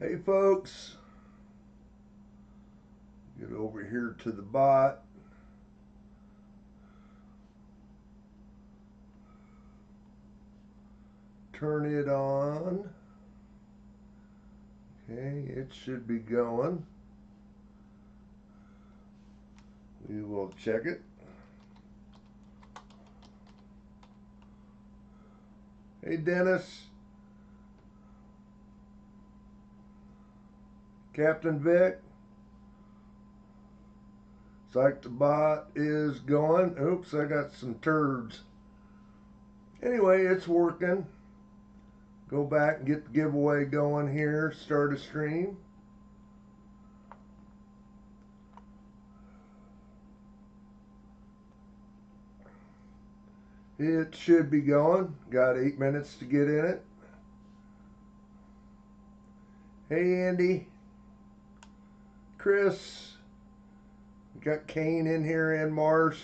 Hey folks, get over here to the bot. Turn it on. Okay, it should be going. We will check it. Hey Dennis. Captain Vic. It's like the bot is going. Oops, I got some turds. Anyway, it's working. Go back and get the giveaway going here. Start a stream. It should be going. Got 8 minutes to get in it. Hey Andy. Chris. We got Kane in here and Marsh.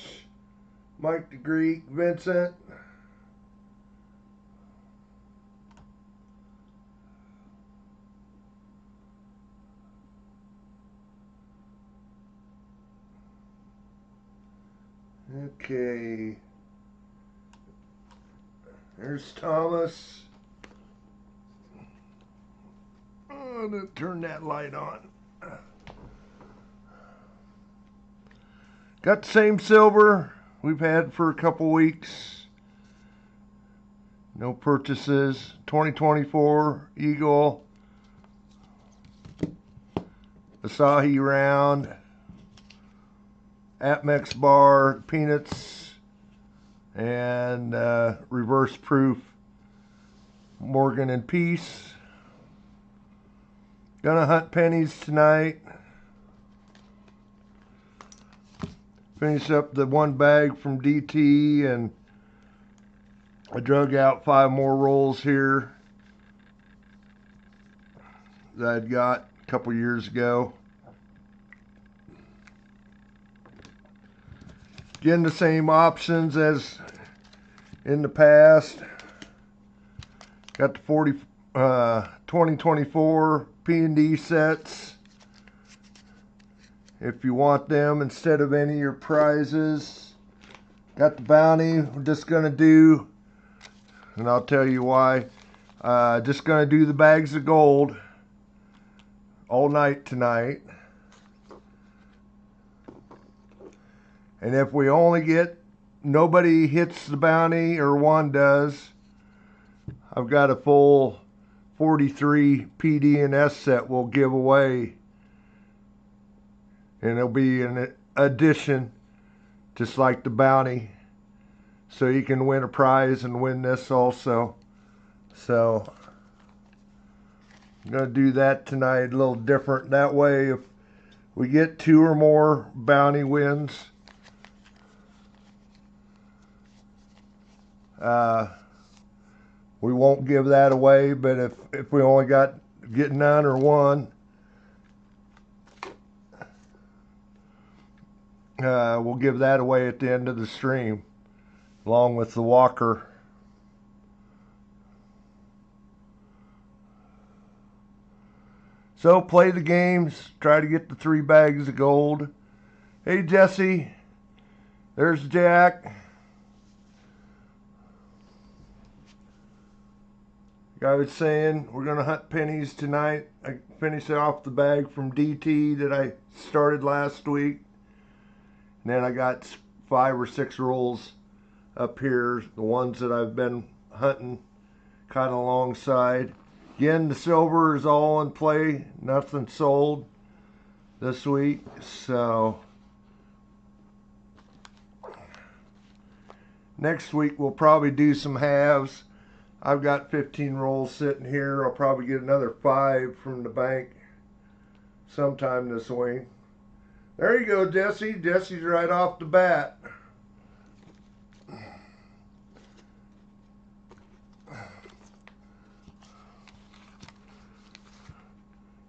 Mike the Greek. Vincent. Okay. There's Thomas. Oh, I'm going to turn that light on. Got the same silver we've had for a couple weeks. No purchases. 2024 Eagle. Asahi round. Apmex bar, peanuts, and reverse proof Morgan and Peace. Gonna hunt pennies tonight. Finish up the one bag from DT, and I drug out 5 more rolls here that I'd got a couple years ago. Again, the same options as in the past. Got the 2024 P&D sets. If you want them instead of any of your prizes. Got the bounty. We're just going to do, and I'll tell you why. Just going to do the bags of gold all night tonight. And if we only get, nobody hits the bounty or one does, I've got a full 43 PD and S set we'll give away. And it'll be an addition, just like the bounty. So you can win a prize and win this also. So I'm going to do that tonight a little different. That way if we get 2 or more bounty wins, we won't give that away, but if we only get none or one, we'll give that away at the end of the stream, along with the walker. So play the games, try to get the 3 bags of gold. Hey Jesse, there's Jack. I was saying we're going to hunt pennies tonight. I finished off the bag from DT that I started last week. And then I got 5 or 6 rolls up here, the ones that I've been hunting kind of alongside. Again, the silver is all in play. Nothing sold this week. So next week we'll probably do some halves. I've got 15 rolls sitting here. I'll probably get another 5 from the bank sometime this week. There you go, Jesse. Jesse's right off the bat.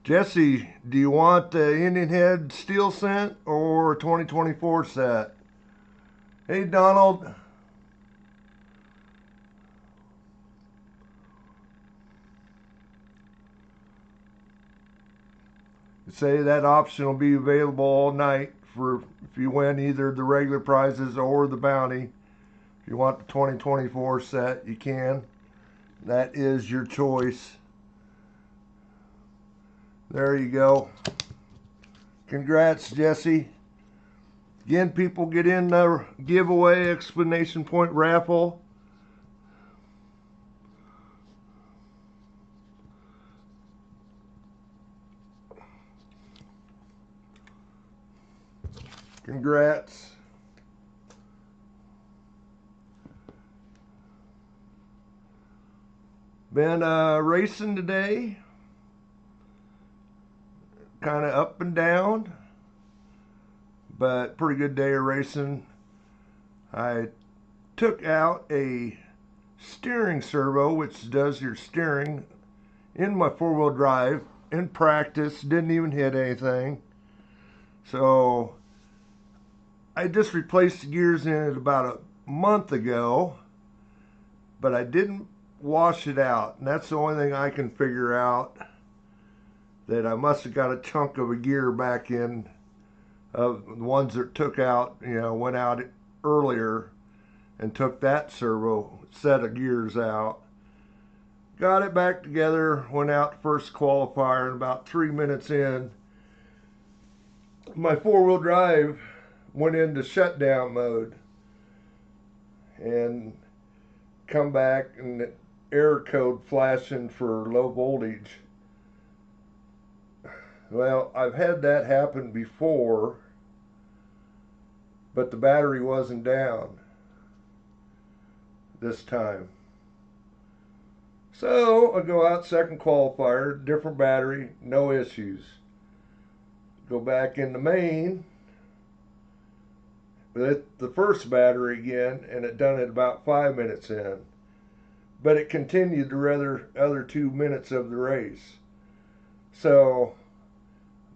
Jesse, do you want the Indian Head steel scent or a 2024 set? Hey, Donald. Say that option will be available all night for if you win either the regular prizes or the bounty. If you want the 2024 set, you can. That is your choice. There you go. Congrats, Jesse. Again, people, get in the giveaway exclamation point raffle. Congrats. Been racing today. Kind of up and down, but pretty good day of racing. I took out a steering servo, which does your steering, in my four-wheel drive in practice. Didn't even hit anything. So I just replaced the gears in it about a month ago, but I didn't wash it out, and that's the only thing I can figure out, that I must have got a chunk of a gear back in, of the ones that took out, went out earlier and took that servo set of gears out. Got it back together, went out first qualifier, and about 3 minutes in, my four-wheel drive went into shutdown mode and come back and the error code flashing for low voltage. Well, I've had that happen before, but the battery wasn't down this time. So I go out second qualifier, different battery, no issues. Go back in the main with the first battery again, and it done it about 5 minutes in. But it continued the other 2 minutes of the race. So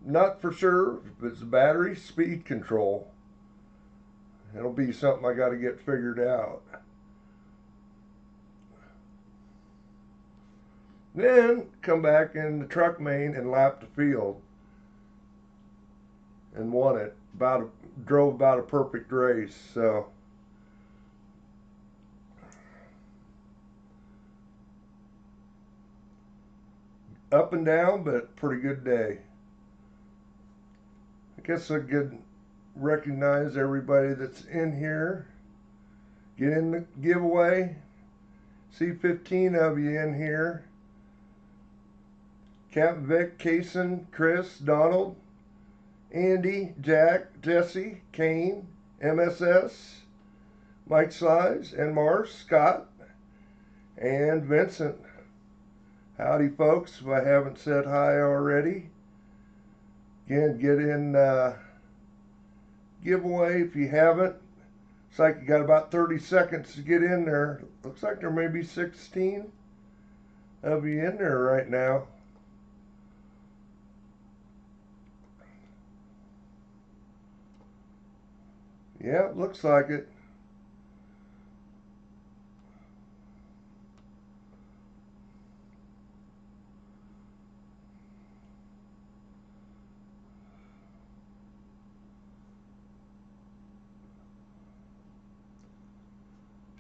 not for sure if it's battery speed control. It'll be something I got to get figured out. Then come back in the truck main and lap the field and won it. Drove about a perfect race. So up and down, but pretty good day. I guess I could recognize everybody that's in here. Get in the giveaway. See 15 of you in here. Captain Vic, Kason, Chris, Donald, Andy, Jack, Jesse, Kane, MSS, Mike Slives, and Mars, Scott, and Vincent. Howdy, folks, if I haven't said hi already. Again, get in giveaway if you haven't. Looks like you got about 30 seconds to get in there. Looks like there may be 16 of you in there right now. Yeah, looks like it.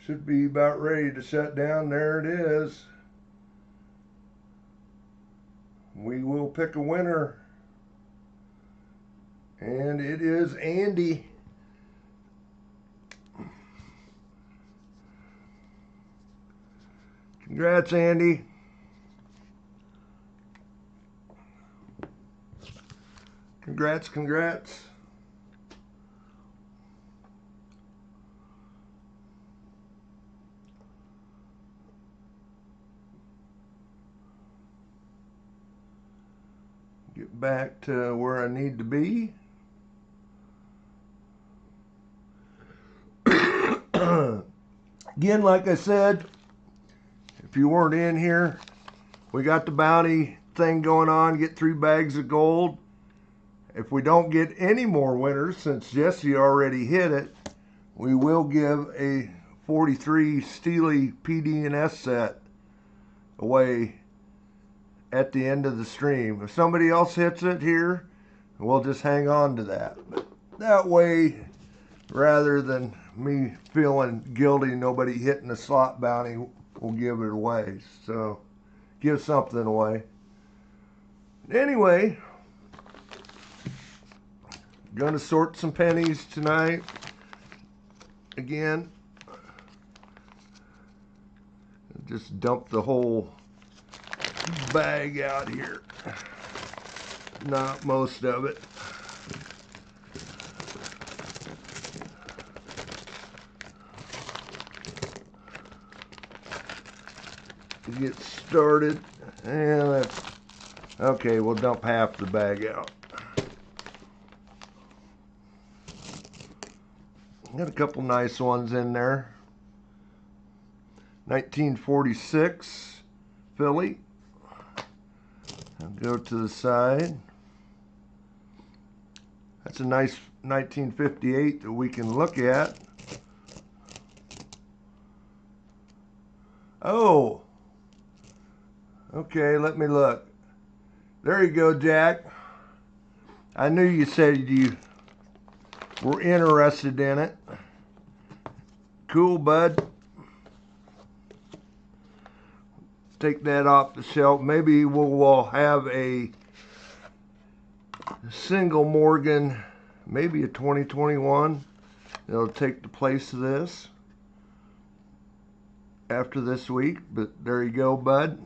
Should be about ready to shut down. There it is. We will pick a winner. And it is Andy. Congrats, Andy. Congrats, congrats. Get back to where I need to be. Again, like I said, if you weren't in here, we got the bounty thing going on. Get 3 bags of gold. If we don't get any more winners, since Jesse already hit it, we will give a 43 Steely PD&S set away at the end of the stream. If somebody else hits it here, we'll just hang on to that. But that way, rather than me feeling guilty, nobody hitting the slot bounty will give it away. So, give something away. Anyway, gonna sort some pennies tonight. Again, just dump the whole bag out here. Not most of it. To get started, and that's okay. We'll dump half the bag out. Got a couple nice ones in there. 1946 Philly. I'll go to the side. That's a nice 1958 that we can look at. Oh, okay, let me look. There you go, Jack. I knew you said you were interested in it. Cool, bud. Take that off the shelf. Maybe we'll have a single Morgan, maybe a 2021. It'll take the place of this after this week, but there you go, bud.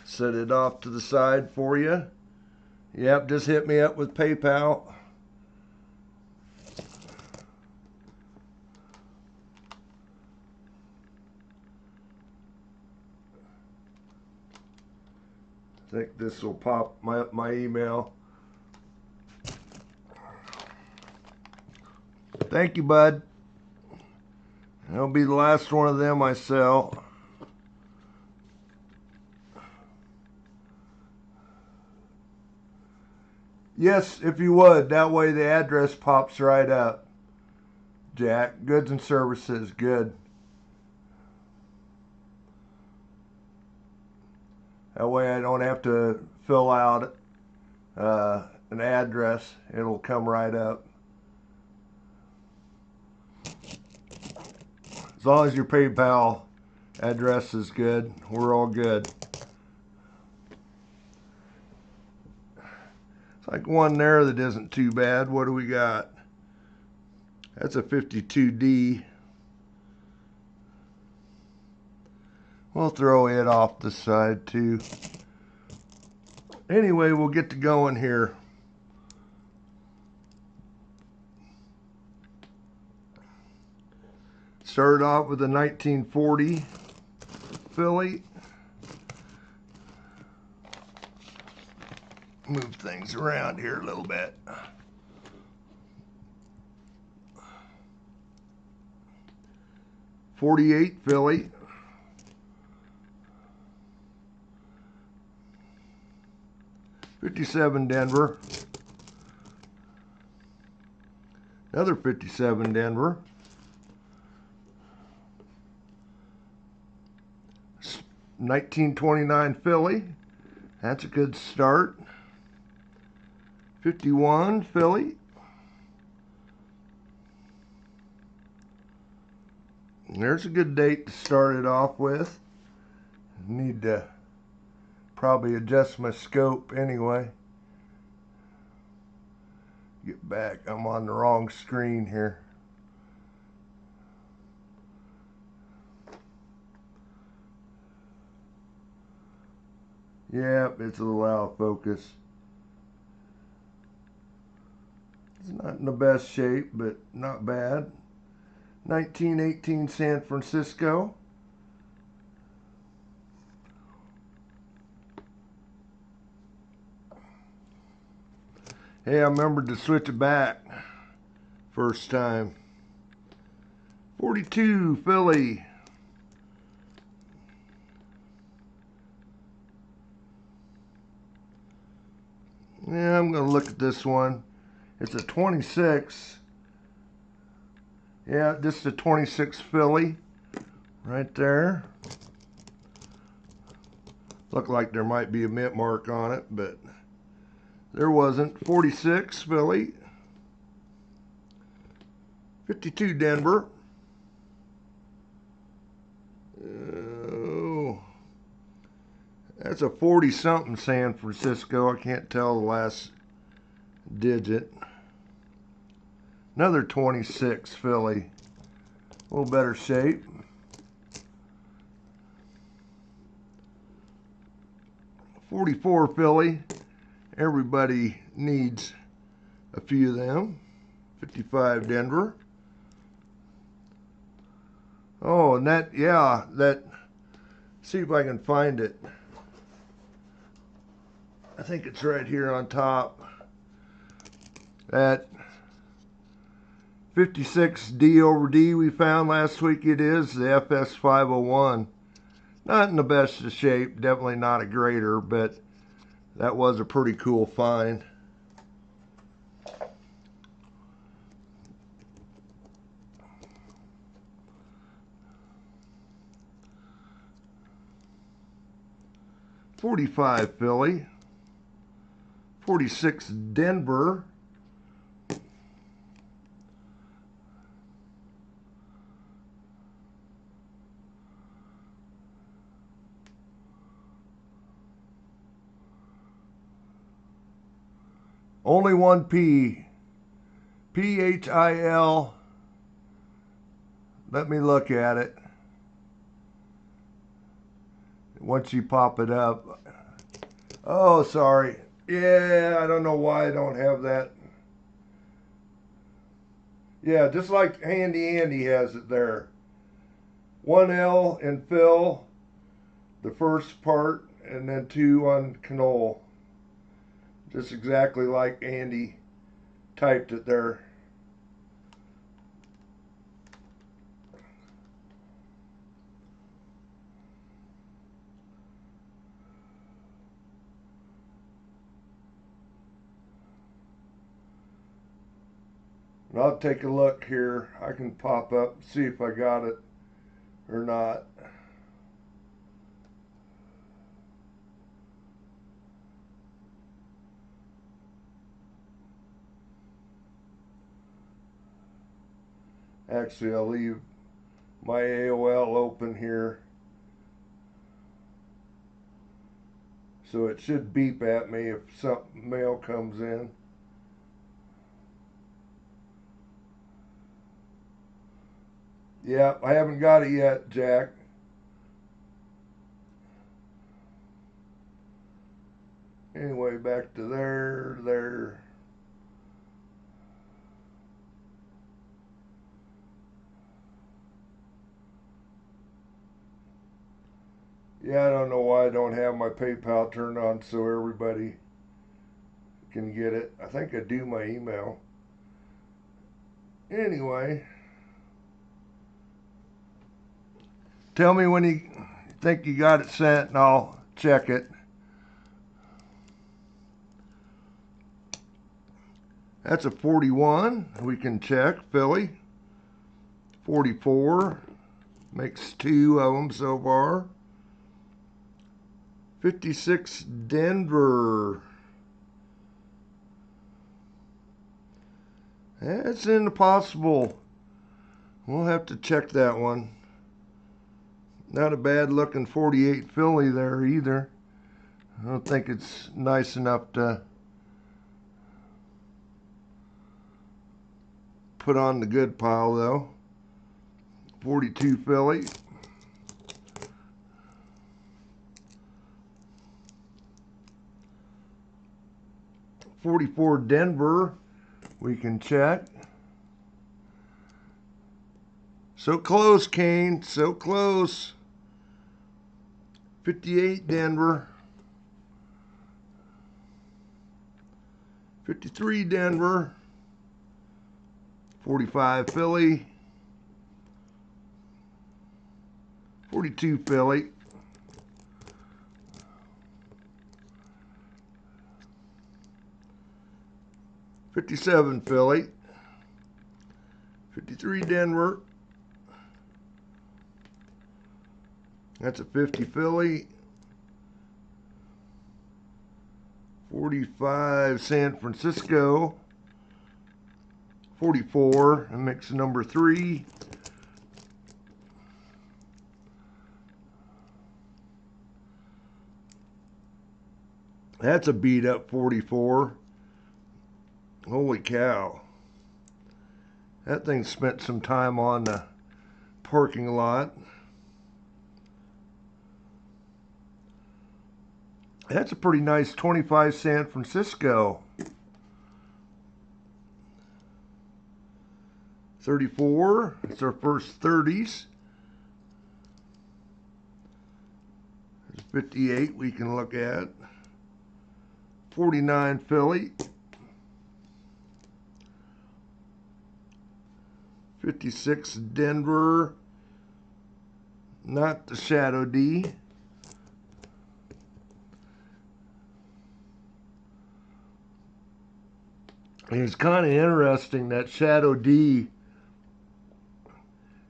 Set it off to the side for you. Yep, just hit me up with PayPal. I think this will pop my email. Thank you, bud. That'll be the last one of them I sell. Yes, if you would. That way the address pops right up. Jack, goods and services, good. That way I don't have to fill out an address. It'll come right up. As long as your PayPal address is good, we're all good. It's like one there that isn't too bad. What do we got? That's a 52D. We'll throw it off the side too. Anyway, we'll get to going here. Started off with a 1940 Philly. Move things around here a little bit. '48 Philly. '57 Denver. Another '57 Denver. 1929 Philly. That's a good start. 51 Philly. There's a good date to start it off with. Need to probably adjust my scope anyway. Get back. I'm on the wrong screen here. Yep, it's a little out of focus. It's not in the best shape, but not bad. 1918 San Francisco. Hey, I remembered to switch it back first time. 42 Philly. Yeah, I'm going to look at this one. It's a 26 Yeah, this is a 26 Philly right there. Looked like there might be a mint mark on it, but there wasn't. 46 Philly. 52 Denver. Oh, that's a 40 something San Francisco. I can't tell the last digit. Another 26 Philly. A little better shape. .44 Philly. Everybody needs a few of them. 55 Denver. Oh, and that, yeah, that, see if I can find it. I think it's right here on top. That 56 D over D we found last week, it is the FS 501. Not in the best of shape, definitely not a grader, but that was a pretty cool find. .45 Philly. 46 Denver. Only one P. P-H-I-L. Let me look at it. Once you pop it up. Oh, sorry. Yeah, I don't know why I don't have that. Yeah, just like Handy Andy has it there. 1L in fill, the first part, and then 2 on canole. Just exactly like Andy typed it there. And I'll take a look here. I can pop up, see if I got it or not. Actually, I'll leave my AOL open here. So it should beep at me if some mail comes in. Yeah, I haven't got it yet, Jack. Anyway, back to there. Yeah, I don't know why I don't have my PayPal turned on so everybody can get it. I think I do my email. Anyway, tell me when you think you got it sent and I'll check it. That's a 41. We can check. Philly. 44. Makes 2 of them so far. 56 Denver. That's in the possible. We'll have to check that one. Not a bad looking 48 Philly there either. I don't think it's nice enough to put on the good pile though. 42 Philly. .44 Denver. We can check. So close, Kane. So close. 58 Denver. 53 Denver. 45 Philly. 42 Philly. 57 Philly. 53 Denver. That's a 50 Philly. 45 San Francisco. 44, mix number 3. That's a beat up 44. Holy cow. That thing spent some time on the parking lot. That's a pretty nice 25 San Francisco. 34, it's our first 30s. There's 58 we can look at. 49 Philly. 56 Denver. Not the Shadow D. And it's kind of interesting that Shadow D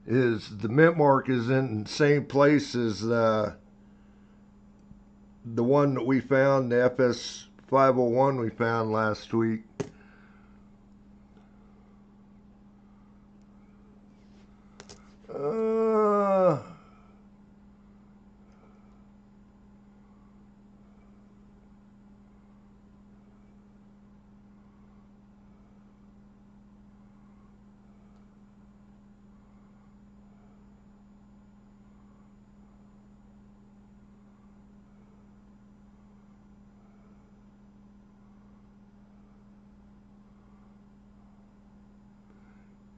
is, the mint mark is in the same place as the one that we found, the FS 501 we found last week.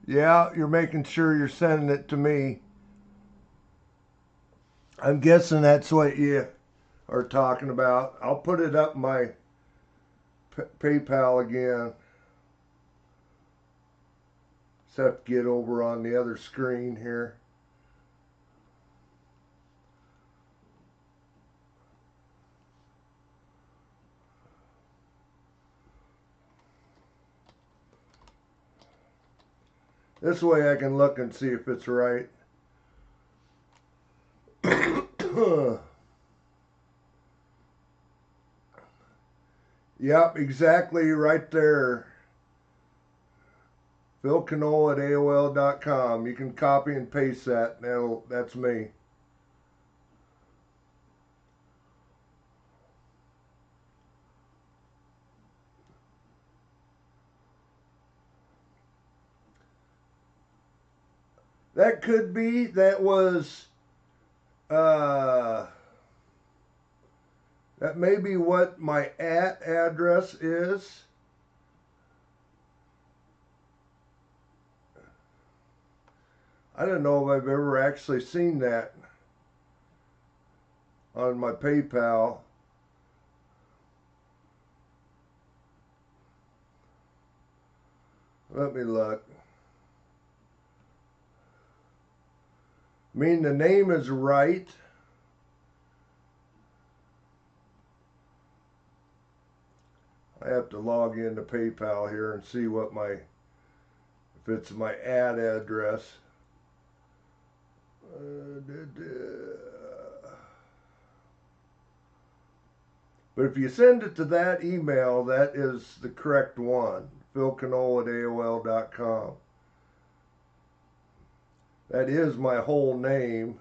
Yeah, you're making sure you're sending it to me. I'm guessing that's what you are talking about. I'll put it up my PayPal again. Just have to get over on the other screen here. This way I can look and see if it's right. Yep, exactly right there. philcanola@aol.com. You can copy and paste that. That's me. That could be, that was, that may be what my address is. I don't know if I've ever actually seen that on my PayPal. Let me look. I mean, the name is right. I have to log into PayPal here and see what my, if it's my address. But if you send it to that email, that is the correct one. philcanola@aol.com. That is my whole name.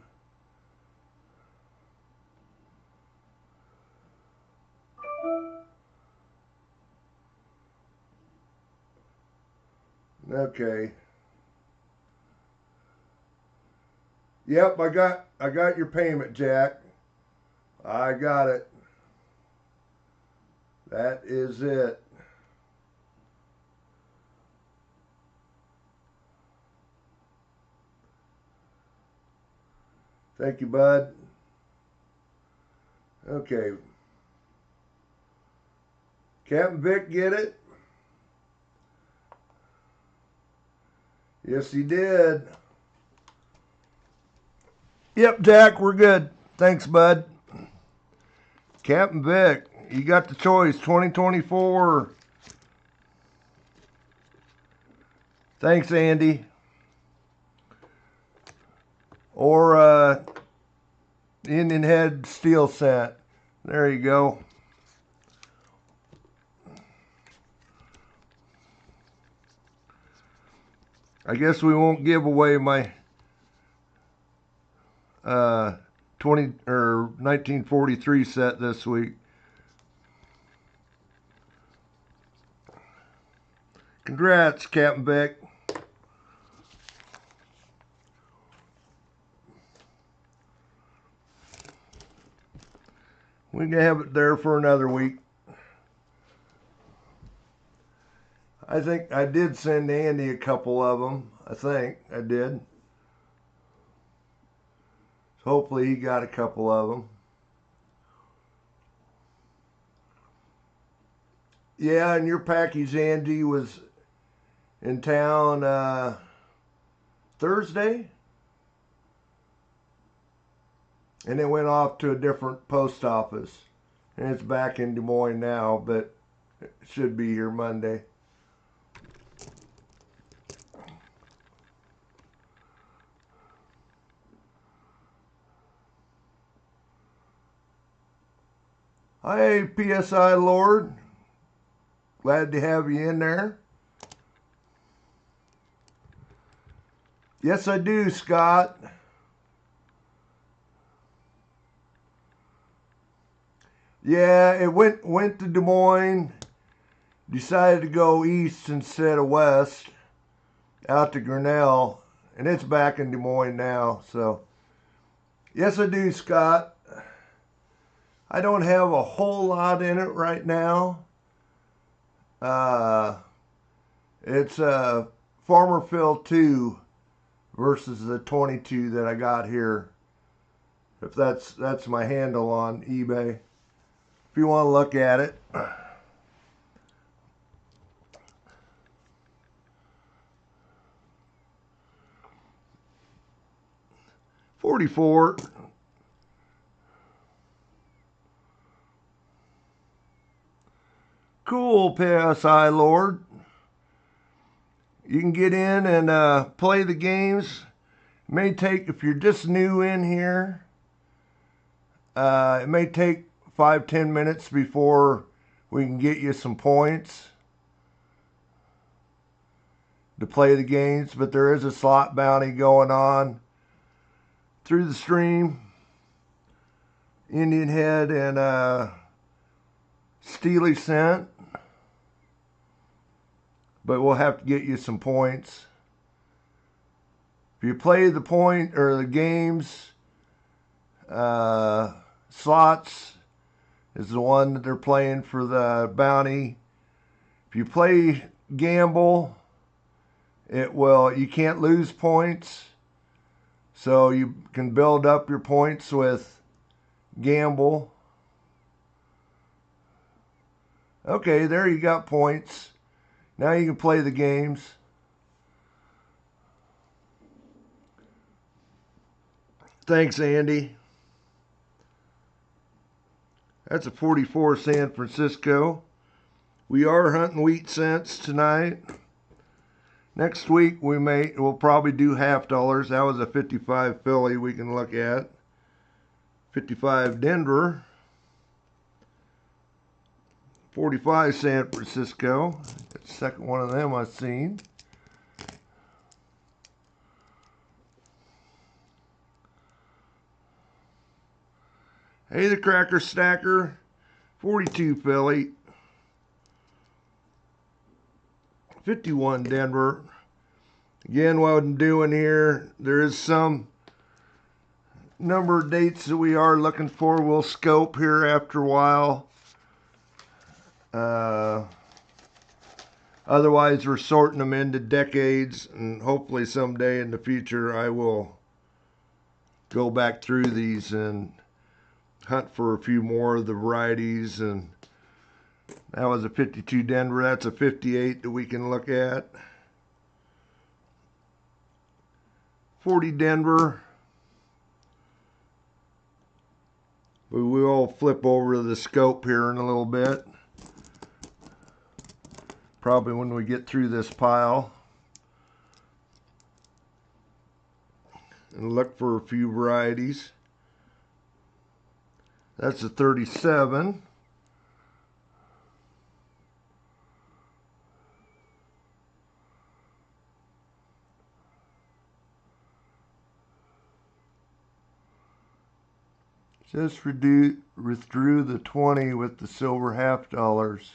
Okay. Yep, I got your payment, Jack. I got it. That is it. Thank you, bud. Okay. Captain Vic, get it? Yes, he did. Yep, Jack, we're good. Thanks, bud. Captain Vic, you got the choice. 2024. Thanks, Andy. or Indian Head Steel Scent. There you go. I guess we won't give away my 1943 set this week. Congrats, Captain Beck. We can have it there for another week. I think I did send Andy a couple of them. I think I did. So hopefully he got a couple of them. Yeah, and your package, Andy, was in town Thursday. And it went off to a different post office. And it's back in Des Moines now, but it should be here Monday. Hi, PSI Lord. Glad to have you in there. Yes, I do, Scott. Yeah, it went to Des Moines. Decided to go east instead of west, out to Grinnell, and it's back in Des Moines now. So, yes, I do, Scott. I don't have a whole lot in it right now. It's a Farmer Fill 2 versus the 22 that I got here. If that's my handle on eBay. If you want to look at it. $44. Cool, PSI Lord. You can get in and play the games. It may take, if you're just new in here, it may take 5-10 minutes before we can get you some points to play the games, but there is a slot bounty going on through the stream. Indian Head and Steely Scent. But we'll have to get you some points. If you play the point or the games, slots is the one that they're playing for the bounty. If you play gamble, you can't lose points. So you can build up your points with gamble. Okay, there you got points. Now you can play the games. Thanks, Andy. That's a 44 San Francisco. We are hunting wheat cents tonight. Next week we'll probably do half dollars. That was a 55 Philly we can look at. 55 Denver. 45 San Francisco. That's the second one of them I've seen. Hey, the Cracker Stacker. 42 Philly. 51 Denver. Again, what I'm doing here, there is some number of dates that we are looking for. We'll scope here after a while. Otherwise, we're sorting them into decades, and hopefully someday in the future I will go back through these and hunt for a few more of the varieties. And that was a 52 Denver. That's a 58 that we can look at. 40 Denver. We will flip over to the scope here in a little bit. Probably when we get through this pile. and look for a few varieties. That's a 37. Just withdrew the 20 with the silver half dollars.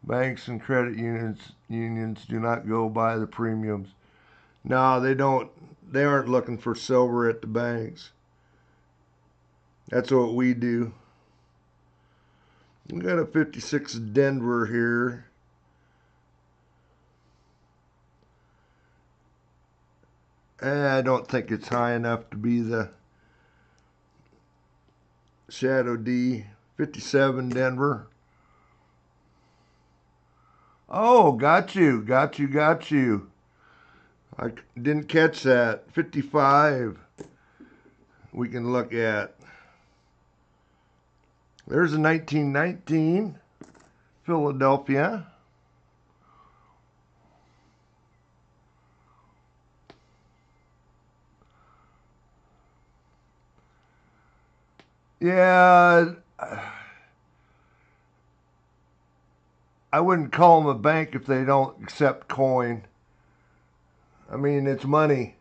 Banks and credit unions do not go by the premiums. No, they don't. They aren't looking for silver at the banks. That's what we do. We got a 56 Denver here. I don't think it's high enough to be the Shadow D. 57 Denver. Oh, got you. I didn't catch that. 55 we can look at. There's a 1919 Philadelphia. Yeah, I wouldn't call them a bank if they don't accept coin. I mean, it's money.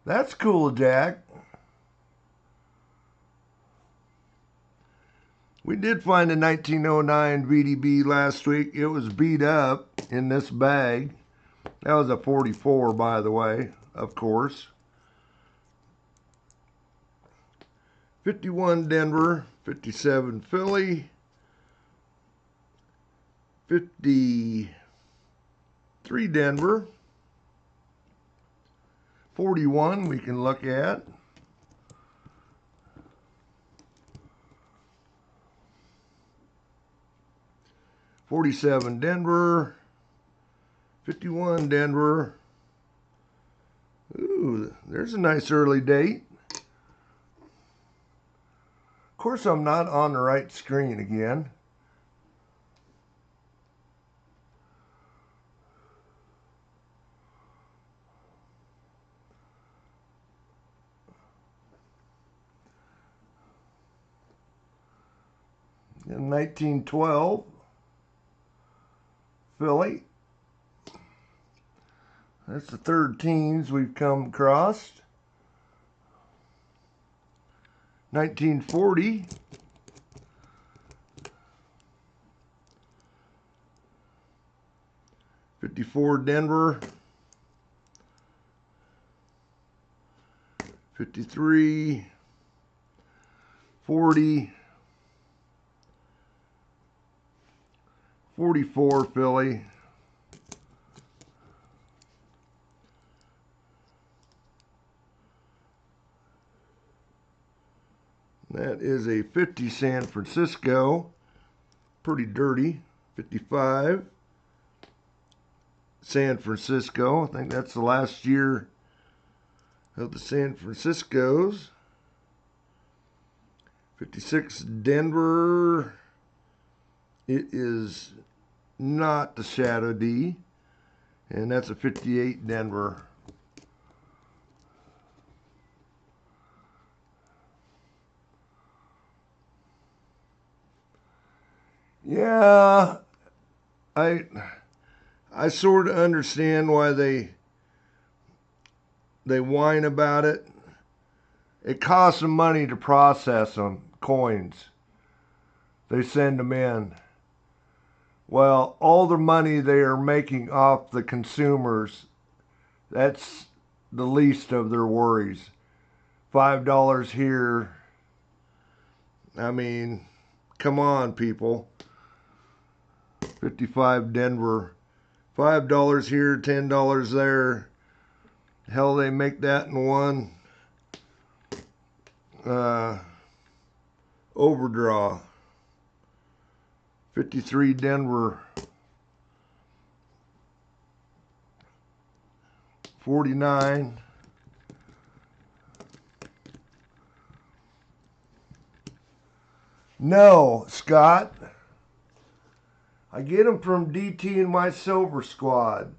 That's cool, Jack. We did find a 1909 VDB last week. It was beat up in this bag. That was a 44, by the way, of course. 51 Denver, 57 Philly, 53 Denver, 41 we can look at. 47 Denver, 51 Denver. Ooh, there's a nice early date. Of course, I'm not on the right screen again. In 1912, Philly. That's the third teens we've come across. 1940. '54 Denver. 53. 40. 44 Philly. That is a 50 San Francisco. Pretty dirty. 55 San Francisco. I think that's the last year of the San Franciscos. 56 Denver. It is not the Shadow D. And that's a 58 Denver. Yeah, I sort of understand why they whine about it. It costs them money to process them, coins. They send them in. Well, all the money they are making off the consumers, that's the least of their worries. $5 here. I mean, come on, people. 55 Denver. $5 here, $10 there. Hell, they make that in one overdraw. 53 Denver. $49. No, Scott. I get them from DT and my Silver Squad.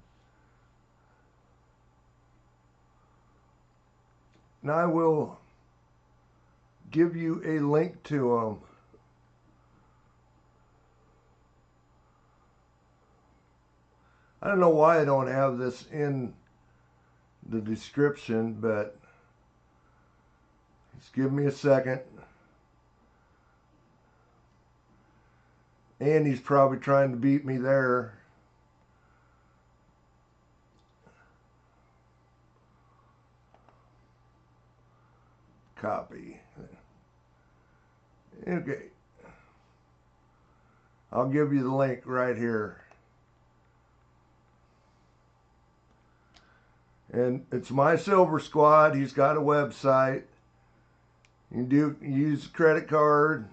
And I will give you a link to them. I don't know why I don't have this in the description, but just give me a second. Andy's probably trying to beat me there. Copy. Okay. I'll give you the link right here. And it's my Silver Squad. He's got a website. You use a credit card.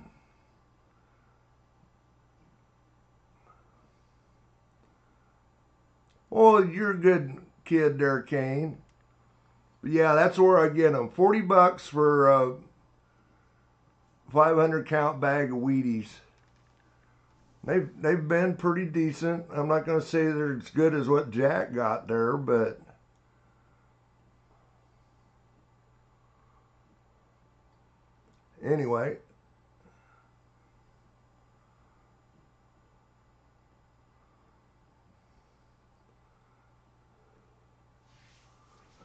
Oh, you're a good kid there, Kane. But yeah, that's where I get them. $40 for a 500 count bag of Wheaties. They've been pretty decent. I'm not going to say they're as good as what Jack got there, but anyway.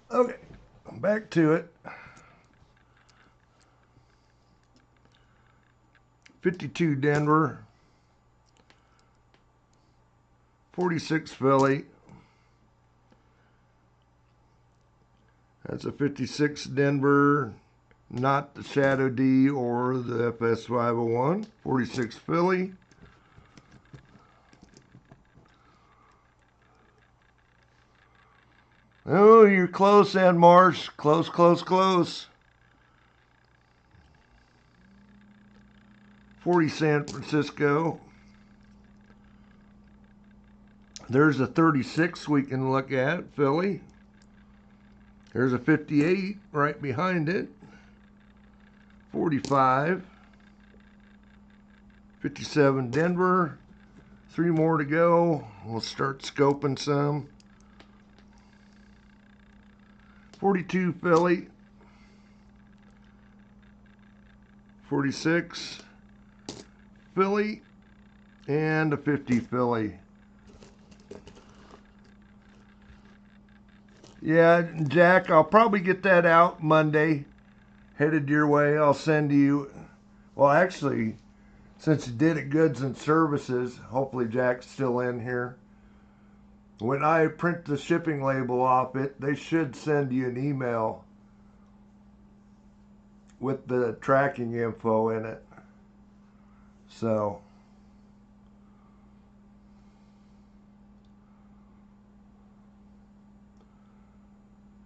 Okay, back to it. 52 Denver, 46 Philly. That's a 56 Denver, not the Shadow D or the FS501. 46 Philly. Oh, you're close, Ann Marsh. Close, close, close. 40 San Francisco. There's a 36 we can look at, Philly. There's a 58 right behind it. 45. 57 Denver. 3 more to go. We'll start scoping some. 42 Philly. 46 Philly. And a 50 Philly. Yeah, Jack, I'll probably get that out Monday. Headed your way. I'll send you, well, actually, since you did it goods and services, hopefully Jack's still in here. When I print the shipping label off it, they should send you an email with the tracking info in it. So,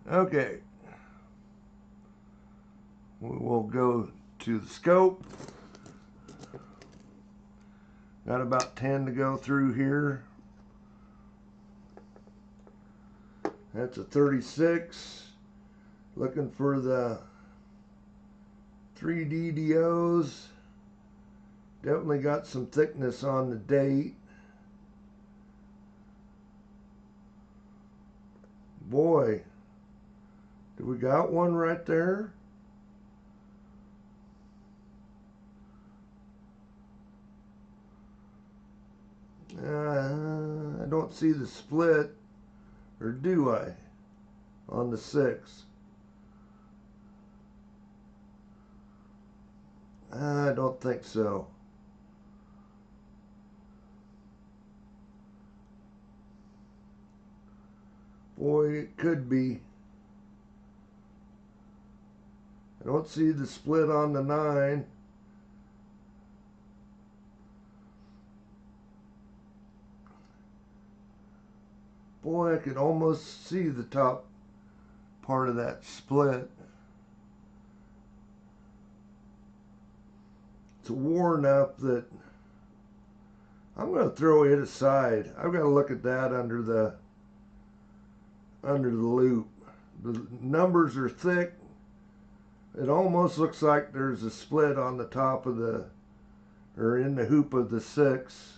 okay. We will go to the scope. Got about 10 to go through here. That's a 36. Looking for the 3 DDOs. Definitely got some thickness on the date. Boy, do we got one right there? I don't see the split, or do I, on the 6? I don't think so. Boy, it could be. I don't see the split on the 9. Boy, I could almost see the top part of that split. It's worn up that I'm going to throw it aside. I've got to look at that under the under the loop. The numbers are thick. It almost looks like there's a split on the top of the, or in the hoop of the 6.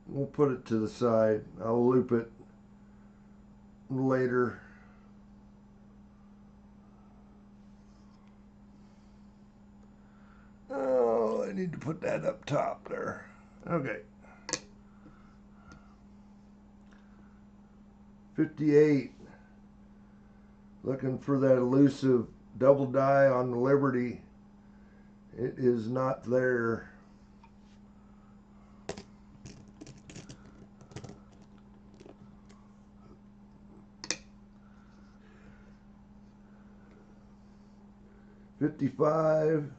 We'll put it to the side. I'll loop it later. Oh, I need to put that up top there. Okay. 58. Looking for that elusive double die on the Liberty. It is not there. $55.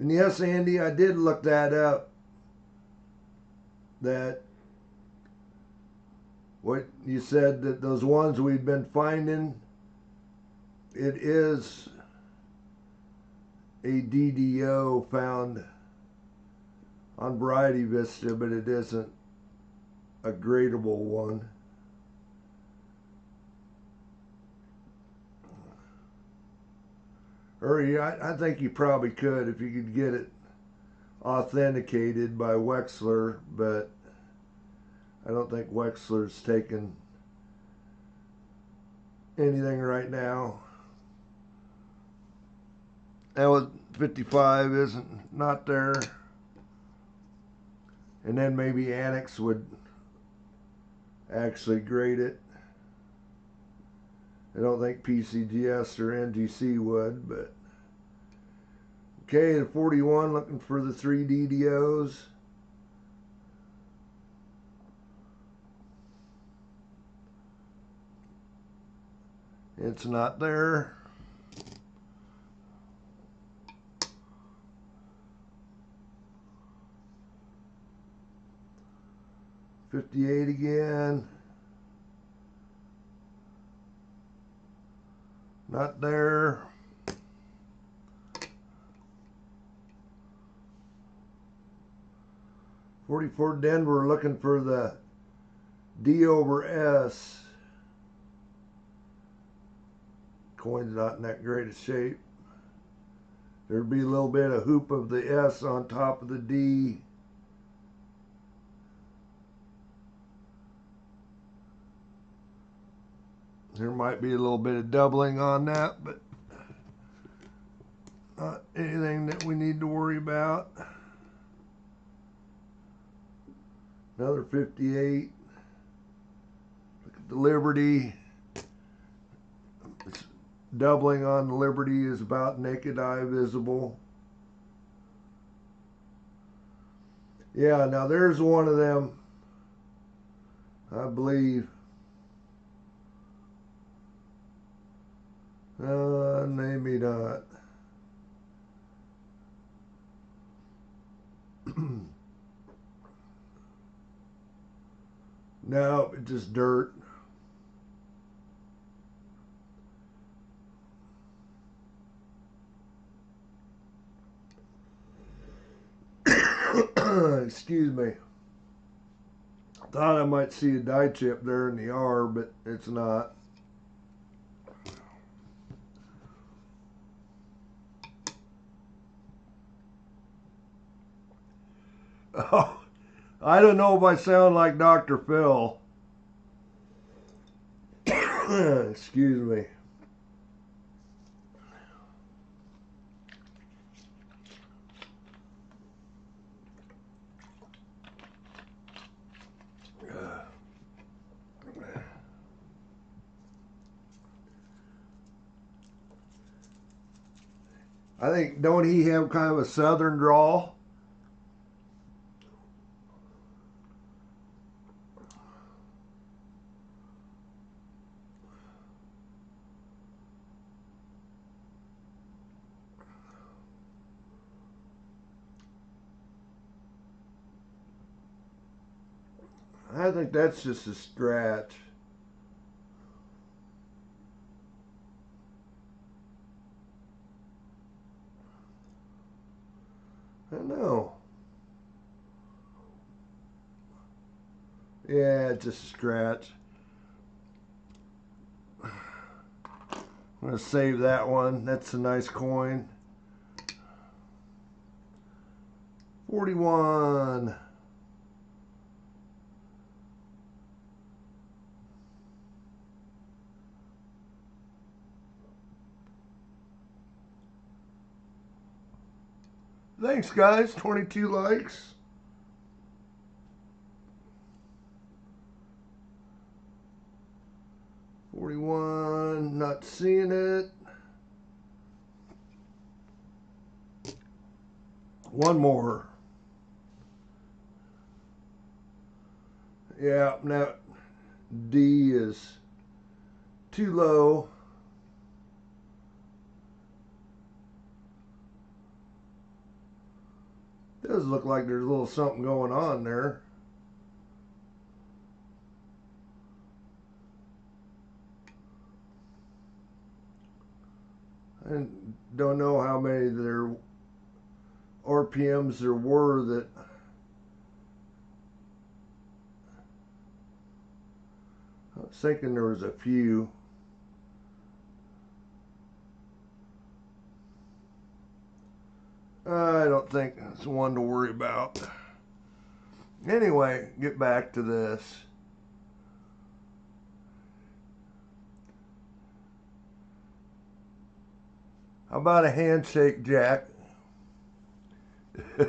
And yes, Andy, I did look that up. That what you said, that those ones we've been finding, it is a DDO found on Variety Vista, but it isn't a gradable one. Or I think you probably could if you could get it authenticated by Wexler, but I don't think Wexler's taken anything right now. That was 55, isn't not there. And then maybe Annex would actually grade it. I don't think PCGS or NGC would, but okay, the 41, looking for the 3 DDOs. It's not there. $58 again. Not there. $44 Denver, looking for the D over S. Coin's not in that great a shape. There'd be a little bit of hoop of the S on top of the D. There might be a little bit of doubling on that, but not anything that we need to worry about. Another 58. Look at the Liberty. It's doubling on the Liberty is about naked eye visible. Yeah, now there's one of them, I believe. Maybe not. No, it's just dirt. Excuse me. Thought I might see a die chip there in the R, but it's not. Oh, I don't know if I sound like Dr. Phil. Excuse me. I think, don't he have kind of a southern drawl? I think that's just a scratch. I don't know. Yeah, it's just a scratch. I'm going to save that one. That's a nice coin. 41. Thanks, guys. 22 likes. $41. Not seeing it. One more. Yeah, now D is too low. Does look like there's a little something going on there. And don't know how many there RPMs there were that I was thinking there was a few. I don't think it's one to worry about. Anyway, get back to this. How about a handshake, Jack? A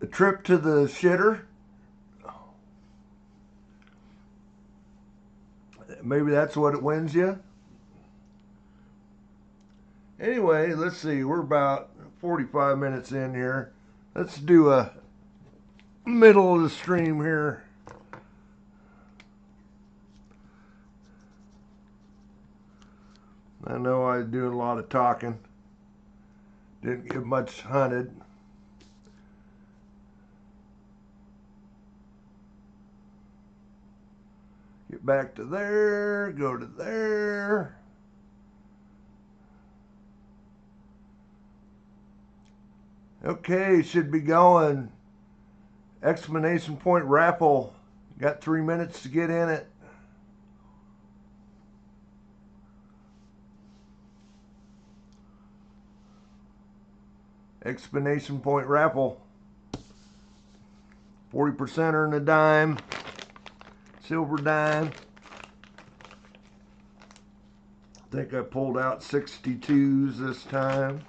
trip to the shitter? Maybe that's what it wins you? Anyway, let's see. We're about 45 minutes in here. Let's do a middle of the stream here. I know I was doing a lot of talking. Didn't get much hunted. Get back to there, go to there. Okay, should be going. Exclamation point raffle. Got 3 minutes to get in it. Exclamation point raffle. 40% earn a dime. Silver dime. I think I pulled out 62s this time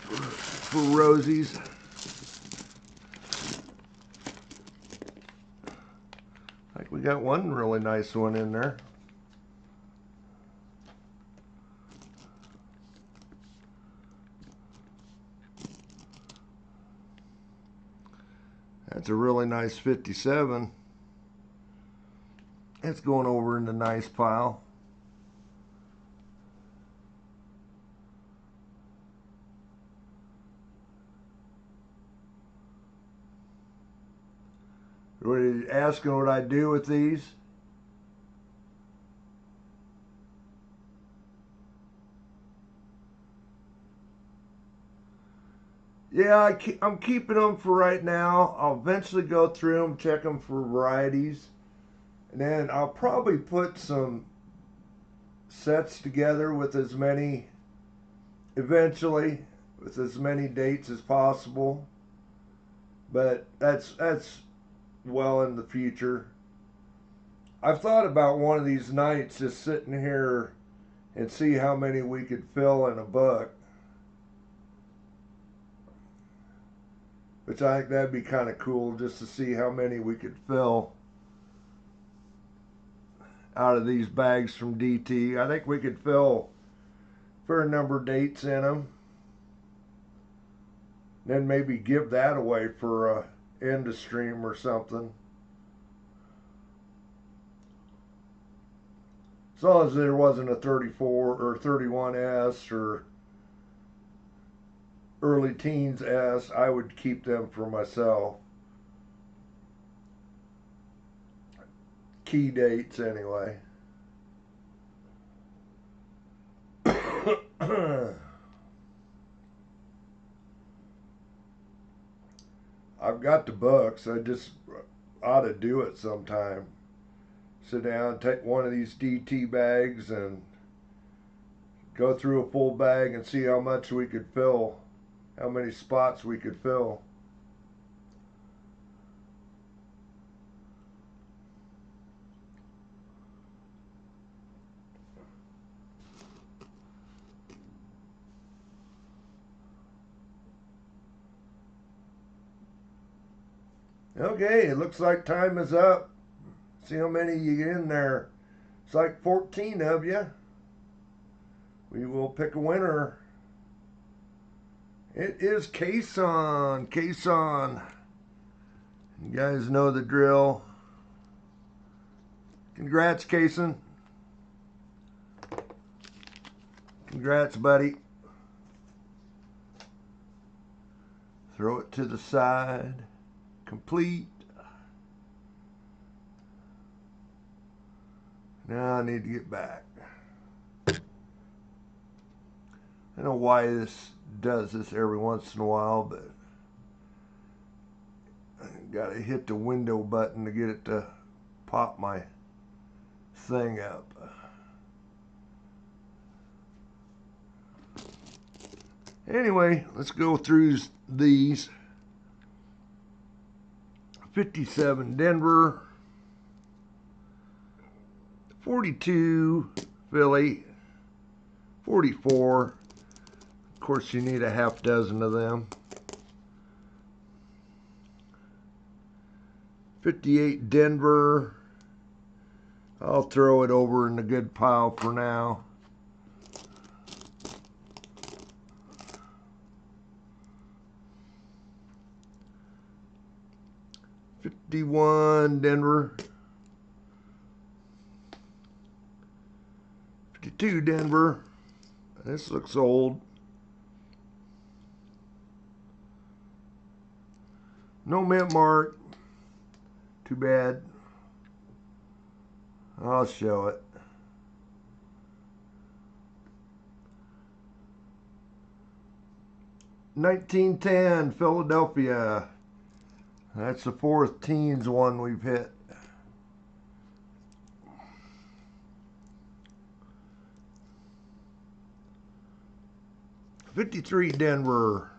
for Rosie's. I think we got one really nice one in there. That's a really nice 57. It's going over in the nice pile. What are you asking what I do with these? Yeah, I'm keeping them for right now. I'll eventually go through them, check them for varieties. And then I'll probably put some sets together with as many, eventually, with as many dates as possible. But that's well in the future. I've thought about one of these nights just sitting here and see how many we could fill in a book. Which I think that'd be kind of cool just to see how many we could fill out of these bags from DT. I think we could fill a fair number of dates in them. Then maybe give that away for a end of stream or something. As long as there wasn't a 34 or 31S or early teens S, I would keep them for myself. Key dates anyway. I've got the books. I just ought to do it sometime. Sit down, take one of these DT bags and go through a full bag and see how much we could fill, how many spots we could fill. Okay, it looks like time is up. See how many you get in there. It's like 14 of you. We will pick a winner. It is Kason. Kason. You guys know the drill. Congrats, Kason. Congrats, buddy. Throw it to the side. Complete. Now I need to get back. I don't know why this does this every once in a while, but I gotta hit the window button to get it to pop my thing up. Anyway, let's go through these. 57 Denver, 42 Philly, 44. Of course, you need a half dozen of them. 58 Denver. I'll throw it over in the good pile for now. 51 Denver. 52 Denver. This looks old. No mint mark. Too bad. I'll show it. $19.10 Philadelphia. That's the fourth teens one we've hit. $53 Denver.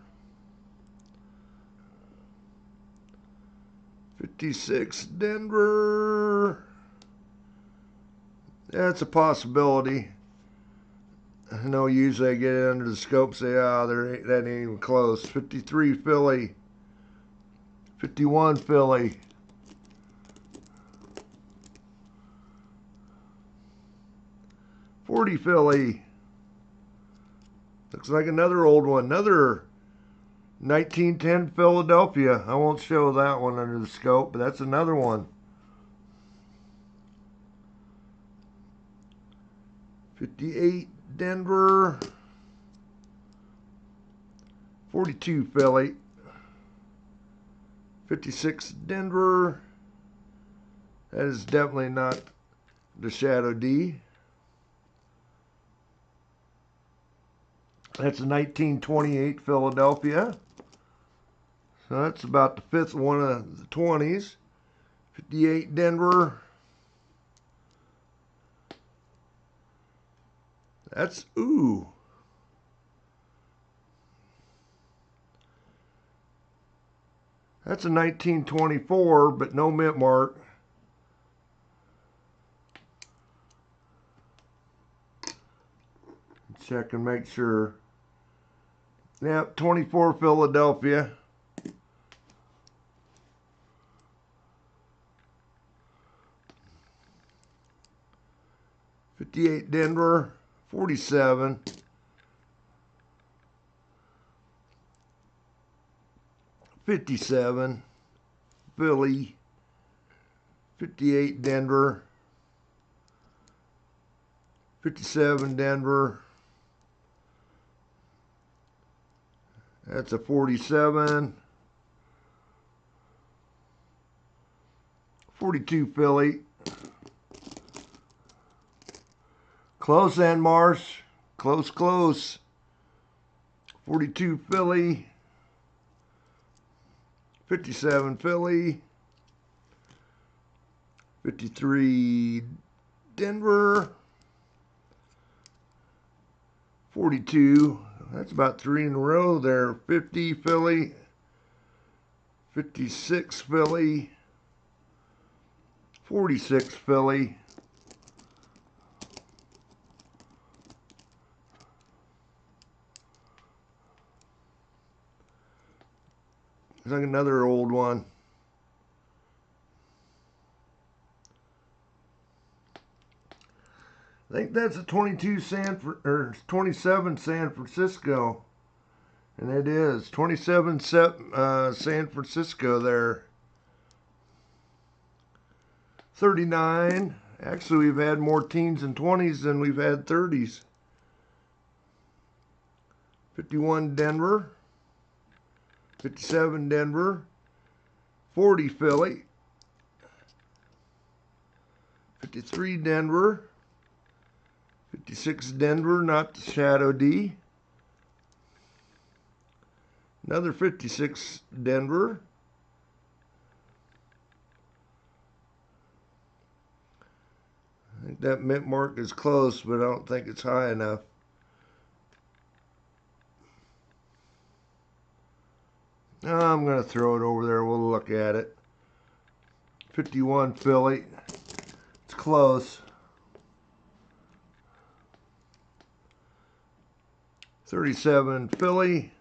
56 Denver. That's a possibility. I know usually I get it under the scope and say, that ain't even close. 53 Philly. 51 Philly. 40 Philly. Looks like another old one. Another 1910 Philadelphia. I won't show that one under the scope, but that's another one. 58 Denver. 42 Philly. 56 Denver. That is definitely not the Shadow D. That's a 1928 Philadelphia. So that's about the fifth one of the 20s. 58 Denver. That's, ooh. That's a 1924, but no mint mark. Check and make sure. Yep, 24 Philadelphia. $58 Denver. 47. $57 Philly. 58 Denver. 57 Denver. That's a 47. 42 Philly. Close and Marsh. Close, close. 42 Philly. 57 Philly, 53 Denver, 42, that's about 3 in a row there, 50 Philly, 56 Philly, 46 Philly, there's like another old one. I think that's a 27 San Francisco. And it is 27 San Francisco there. 39. Actually, we've had more teens and 20s than we've had 30s. 51 Denver. 57 Denver. 40 Philly. 53 Denver. 56 Denver, not the Shadow D. Another 56 Denver. I think that mint mark is close, but I don't think it's high enough. I'm going to throw it over there. We'll look at it. 51 Philly. It's close. 37 Philly.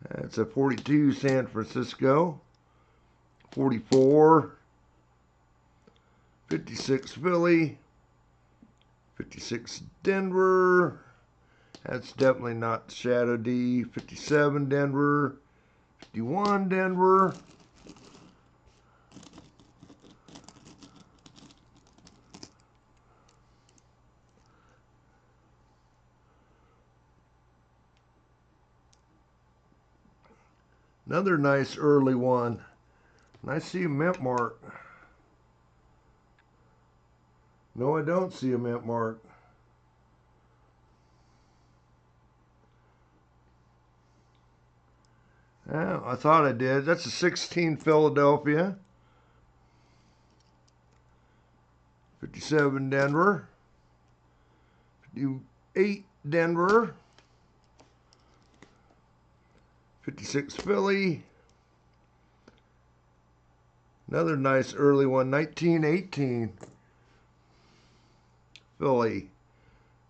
That's a 42 San Francisco. 44. 56 Philly. 56 Denver. That's definitely not the Shadow D. 57 Denver. 51 Denver. Another nice early one. And I see a mint mark. No, I don't see a mint mark. Yeah, I thought I did. That's a 16 Philadelphia. 57 Denver. 58 Denver. 56 Philly. Another nice early one, 1918 Philly.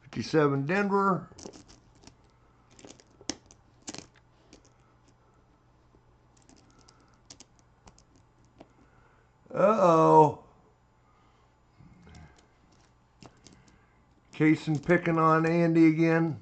57 Denver. Uh-oh. Casey picking on Andy again.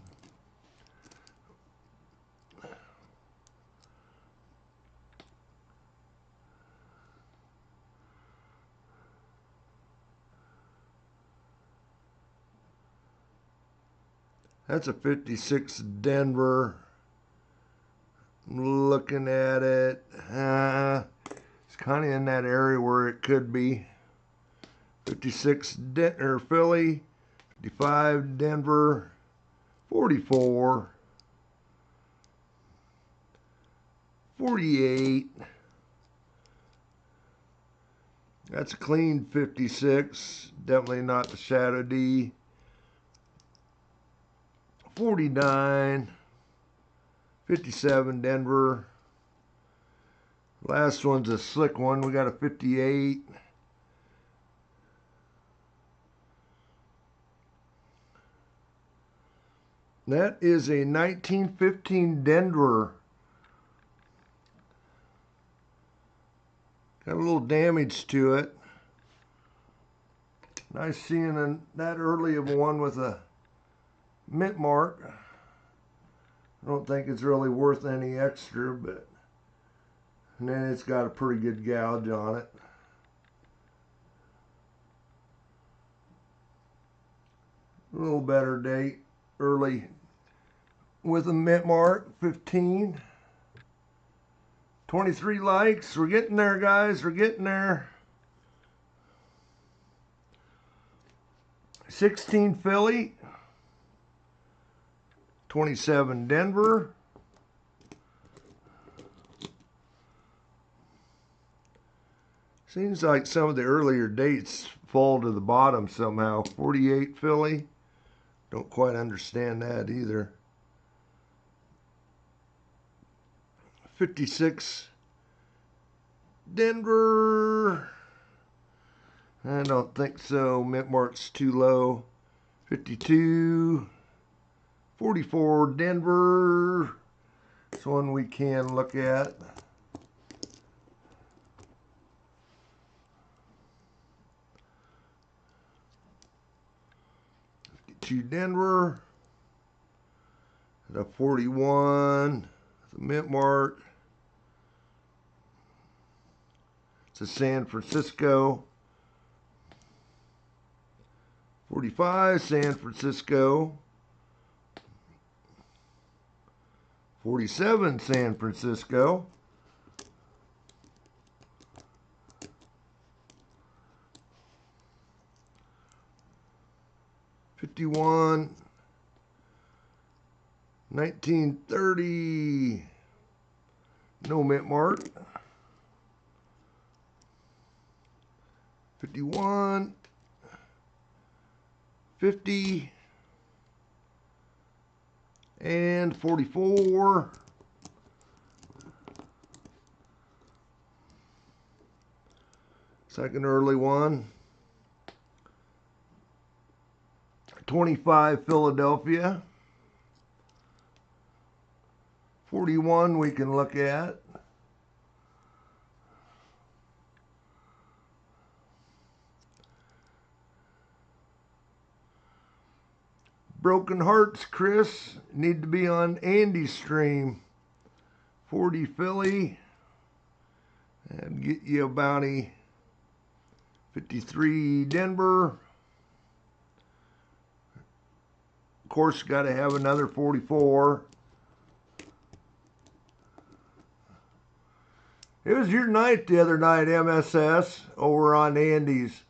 That's a 56 Denver. I'm looking at it. It's kind of in that area where it could be. 56 Philly. 55 Denver. 44. 48. That's a clean 56. Definitely not the Shadow D. 49. 57 Denver. Last one's a slick one. We got a 58. That is a 1915 Denver. Got a little damage to it. Nice seeing that early of one with a mint mark. I don't think it's really worth any extra, but and then it's got a pretty good gouge on it. A little better date, early with a mint mark, 15. 23 likes. We're getting there, guys. We're getting there. 16 Philly. 27 Denver. Seems like some of the earlier dates fall to the bottom somehow. 48 Philly. Don't quite understand that either. 56 Denver. I don't think so. Mint mark's too low. 52. 44 Denver. This one we can look at. 52 Denver. The 41. The mint mark. It's a San Francisco. 45 San Francisco. 47 San Francisco. 51 1930. No mint mark. 51 50 and 44. Second early one. 25 Philadelphia. 41 we can look at. Broken Hearts, Chris, need to be on Andy's stream. 40 Philly, and get you a bounty. 53 Denver. Of course, got to have another 44. It was your night the other night, MSS, over on Andy's.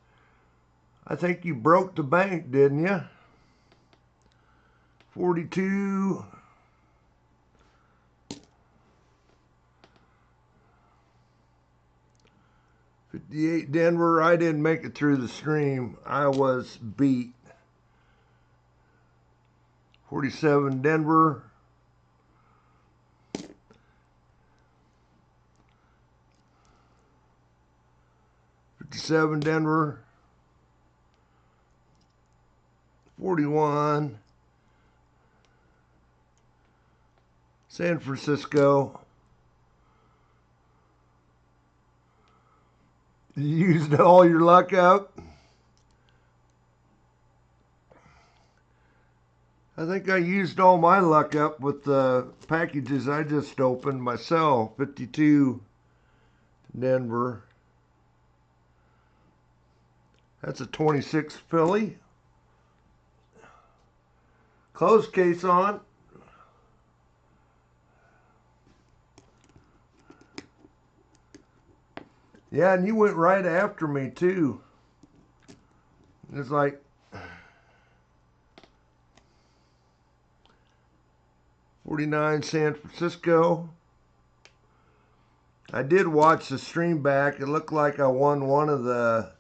I think you broke the bank, didn't you? 42. 58 Denver. I didn't make it through the stream. I was beat. 47 Denver. 57 Denver. 41 San Francisco. You used all your luck up. I think I used all my luck up with the packages I just opened myself. 52 Denver. That's a 26 Philly. Closed case on. Yeah, and you went right after me too. It's like 49 San Francisco. I did watch the stream back. It looked like I won one of the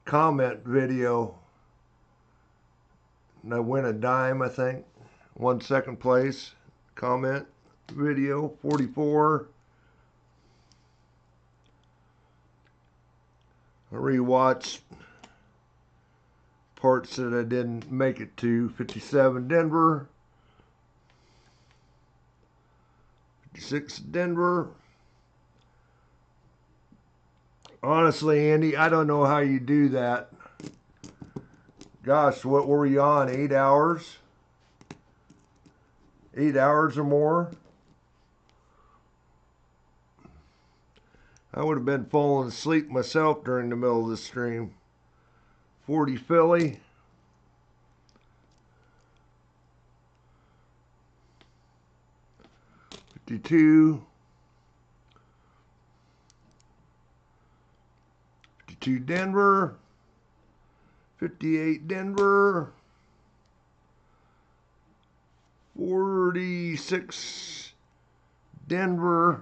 comment video. And I win a dime, I think. Won second place. Comment video. 44. I rewatched parts that I didn't make it to. 57 Denver. 56 Denver. Honestly, Andy, I don't know how you do that. Gosh, what were you on? 8 hours? 8 hours or more? I would have been falling asleep myself during the middle of the stream. 40 Philly. 52. 52 Denver. 58 Denver. 46 Denver.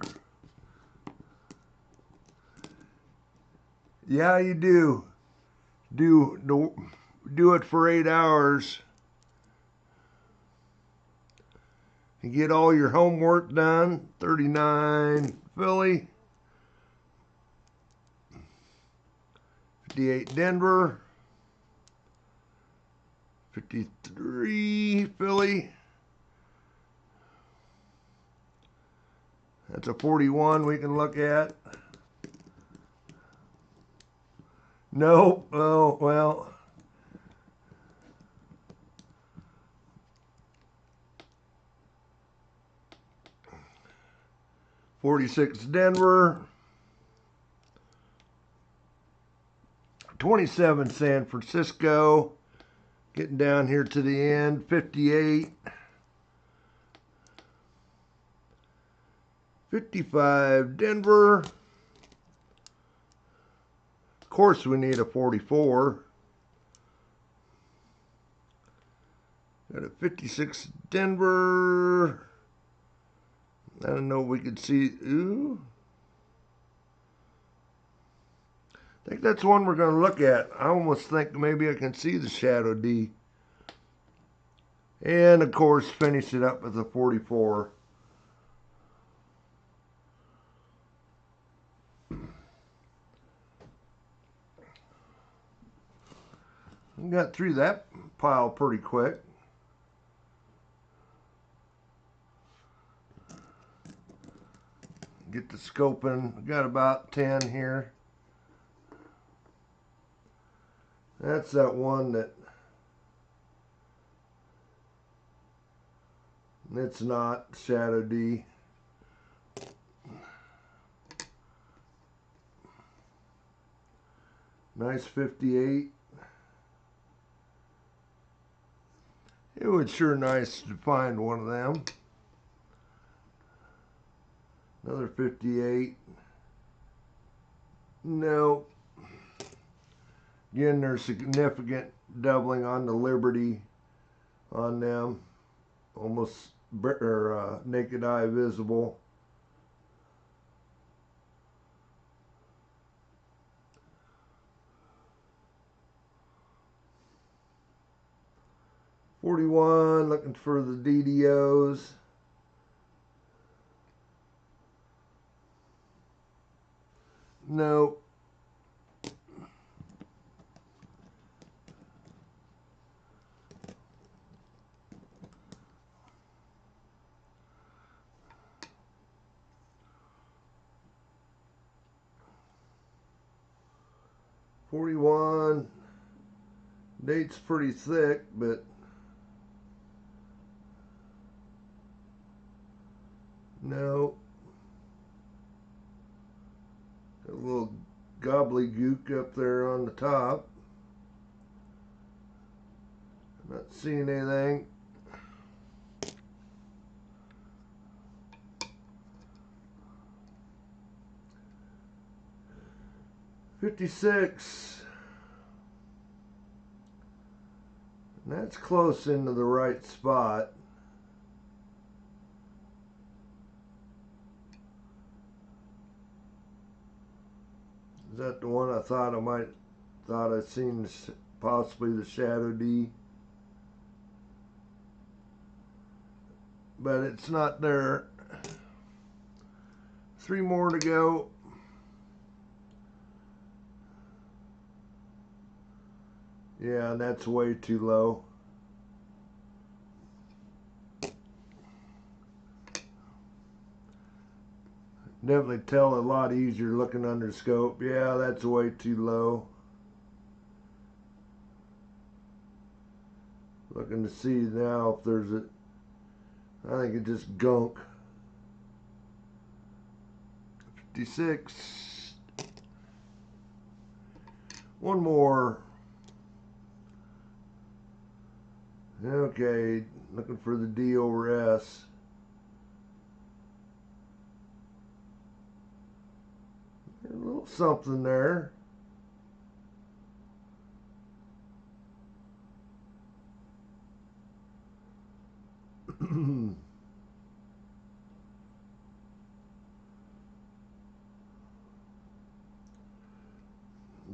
Yeah, you do. Do it for 8 hours. You get all your homework done. 39 Philly. 58 Denver. 53 Philly. That's a 41 we can look at. Nope. Oh, well. $46 Denver. 27 San Francisco. Getting down here to the end. 58. 55 Denver. Of course we need a 44. Got a 56 Denver. I don't know if we could see. Ooh. I think that's one we're going to look at. I almost think maybe I can see the shadow D. And of course finish it up with a 44. We got through that pile pretty quick. Get the scoping. We got about 10 here. That's that one that it's not shadow D. Nice 58. It was sure nice to find one of them. Another 58. No. Again, there's significant doubling on the Liberty on them. Almost naked eye visible. $41, looking for the DDOs. Nope. $41. Date's pretty thick, but no. A little gobbledygook up there on the top. Not seeing anything. $56. And that's close into the right spot. Is that the one I thought I'd seen possibly the shadow D? But it's not there. 3 more to go. Yeah, and that's way too low. Definitely tell a lot easier looking under scope. Yeah, that's way too low. Looking to see now if there's a, I think it's just gunk. 56. One more. Okay, looking for the D over S. A little something there.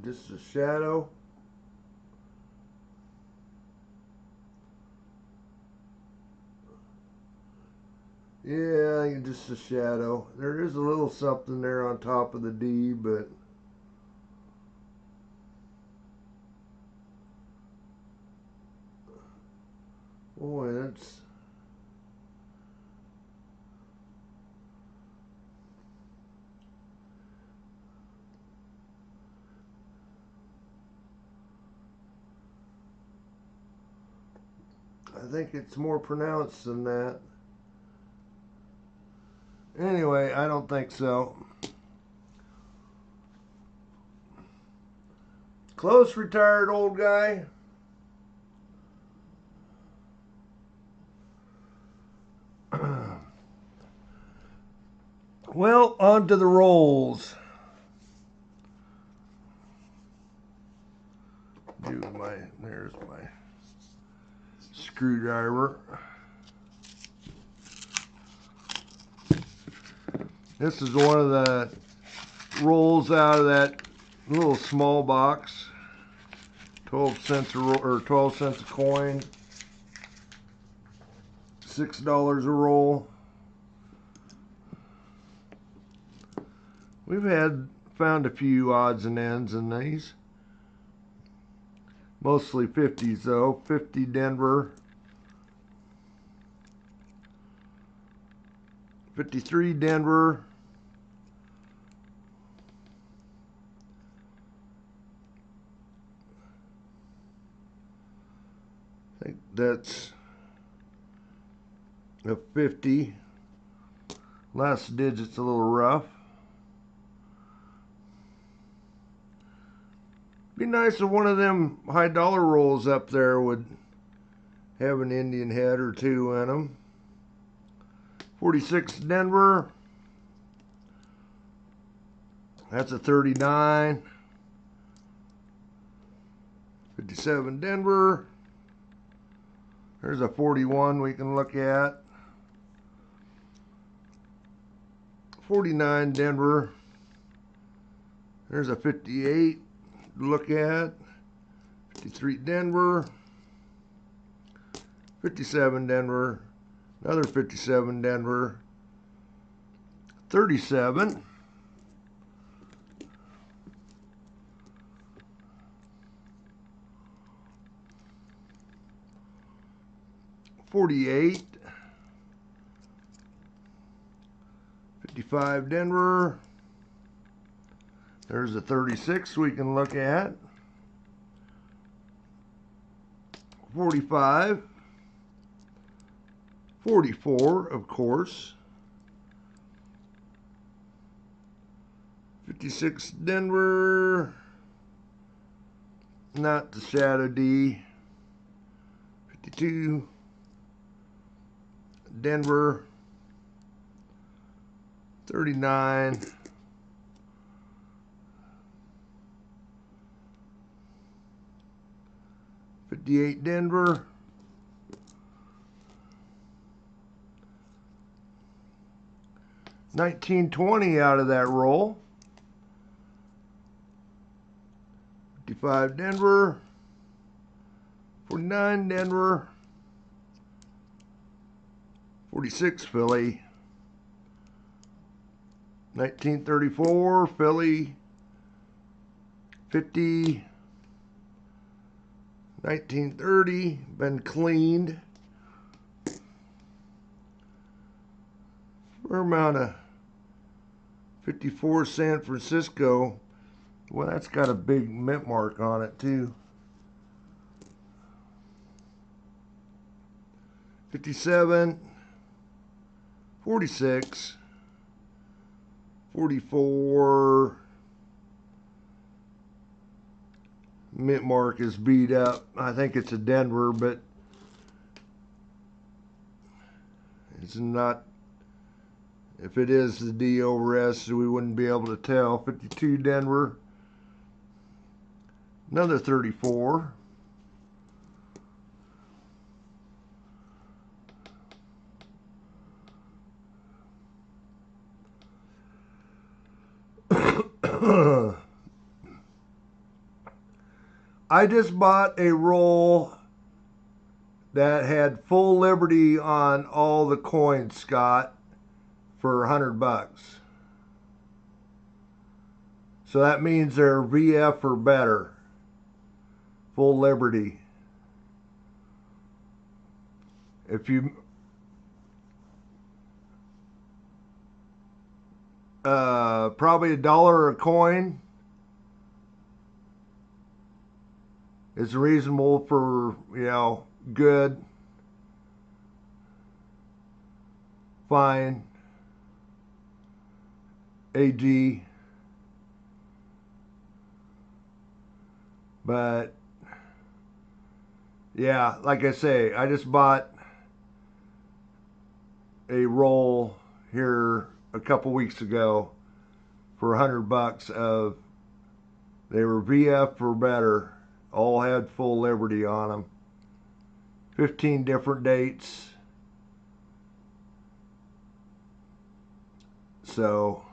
just a shadow. Yeah, just a shadow. There is a little something there on top of the D, but boy, that's I think it's more pronounced than that. Anyway, I don't think so. Close, retired old guy. Well, on to the rolls. There's my screwdriver. This is one of the rolls out of that little small box. 12 cents a roll, or 12 cents a coin. $6 a roll. We've found a few odds and ends in these. Mostly 50s though. 50 Denver. 53 Denver. I think that's a 50. Last digit's a little rough. Be nice if one of them high dollar rolls up there would have an Indian head or two in them. 46 Denver. That's a 39. 57 Denver. There's a 41 we can look at. 49 Denver. There's a 58 to look at. 53 Denver. 57 Denver. Another 57 Denver. 37. 48. 55 Denver. There's a 36 we can look at. 45. 44, of course. 56 Denver. Not the Shadow D. 52 Denver. 39. 58 Denver. 1920 out of that roll. 55 Denver. 49 Denver. 46 Philly. 1934 Philly. 50. 1930 been cleaned. For amount of 54 San Francisco. Well, that's got a big mint mark on it too. 57, 46, 44. Mint mark is beat up. I think it's a Denver, but it's not. If it is the D over S, we wouldn't be able to tell. 52 Denver. Another 34. I just bought a roll that had full liberty on all the coins, Scott, for $100. So that means they're VF or better. Full liberty. If you probably $1 a coin is reasonable for, you know, good, fine, AG. But yeah, like I say, I just bought a roll here a couple weeks ago for $100 of, they were VF or better, all had full liberty on them. 15 different dates. So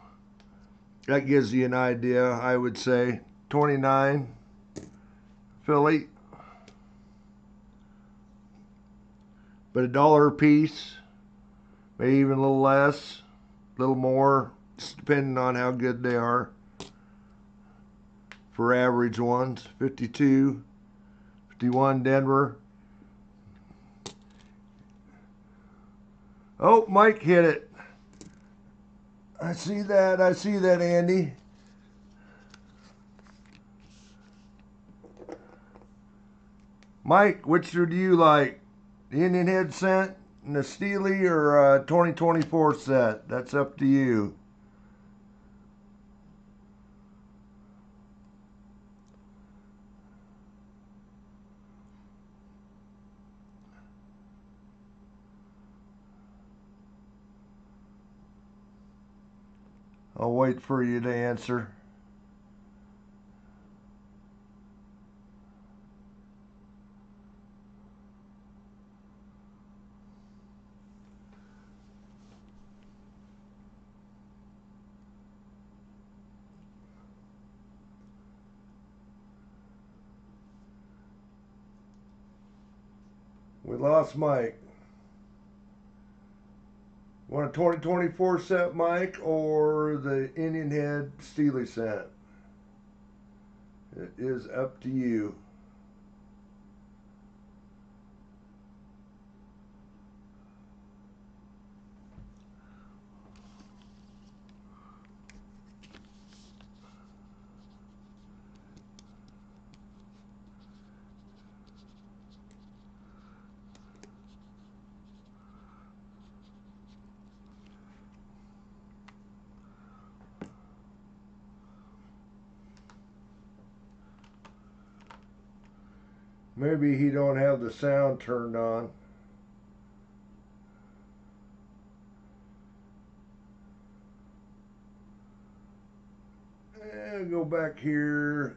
that gives you an idea, I would say. 29 Philly. But $1 a piece, maybe even a little less, a little more, depending on how good they are. For average ones, 52, 51 Denver. Oh, Mike hit it. I see that, Andy. Mike, which do you like? The Indian head cent and the Steely, or 2024 set? That's up to you. I'll wait for you to answer. We lost Mike. Want a 2024 set, Mike, or the Indian head Steely set? It is up to you. Maybe he don't have the sound turned on. And go back here.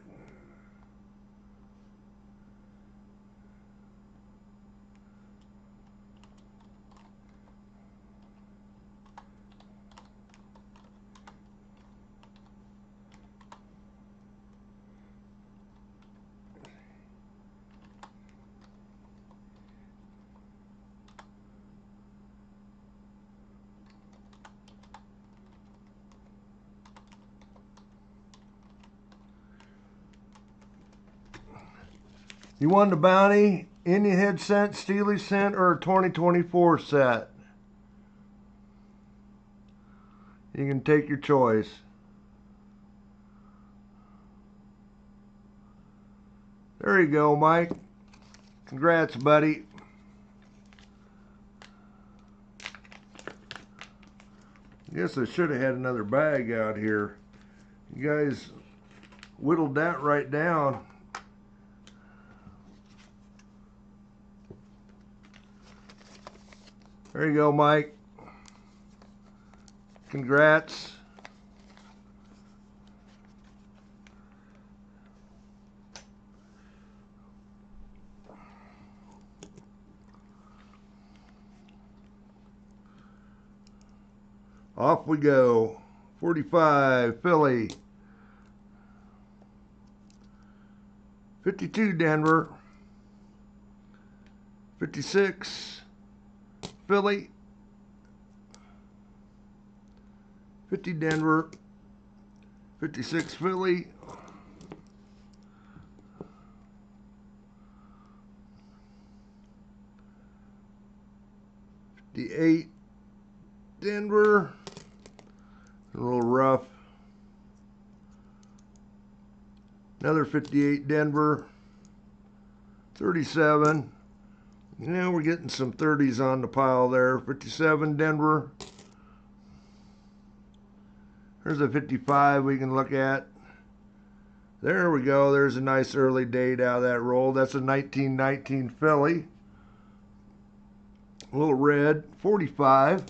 You won the bounty, Indian head cent, Steely cent, or a 2024 set? You can take your choice. There you go, Mike. Congrats, buddy. Guess I should have had another bag out here. You guys whittled that right down. There you go, Mike. Congrats. Off we go. 45, Philly. 52 Denver, 56 Philly, 50 Denver, 56 Philly, 58 Denver, a little rough. Another 58 Denver, 37. You know, we're getting some 30s on the pile there. 57 Denver. There's a 55 we can look at. There we go. There's a nice early date out of that roll. That's a 1919 Philly. A little red. 45.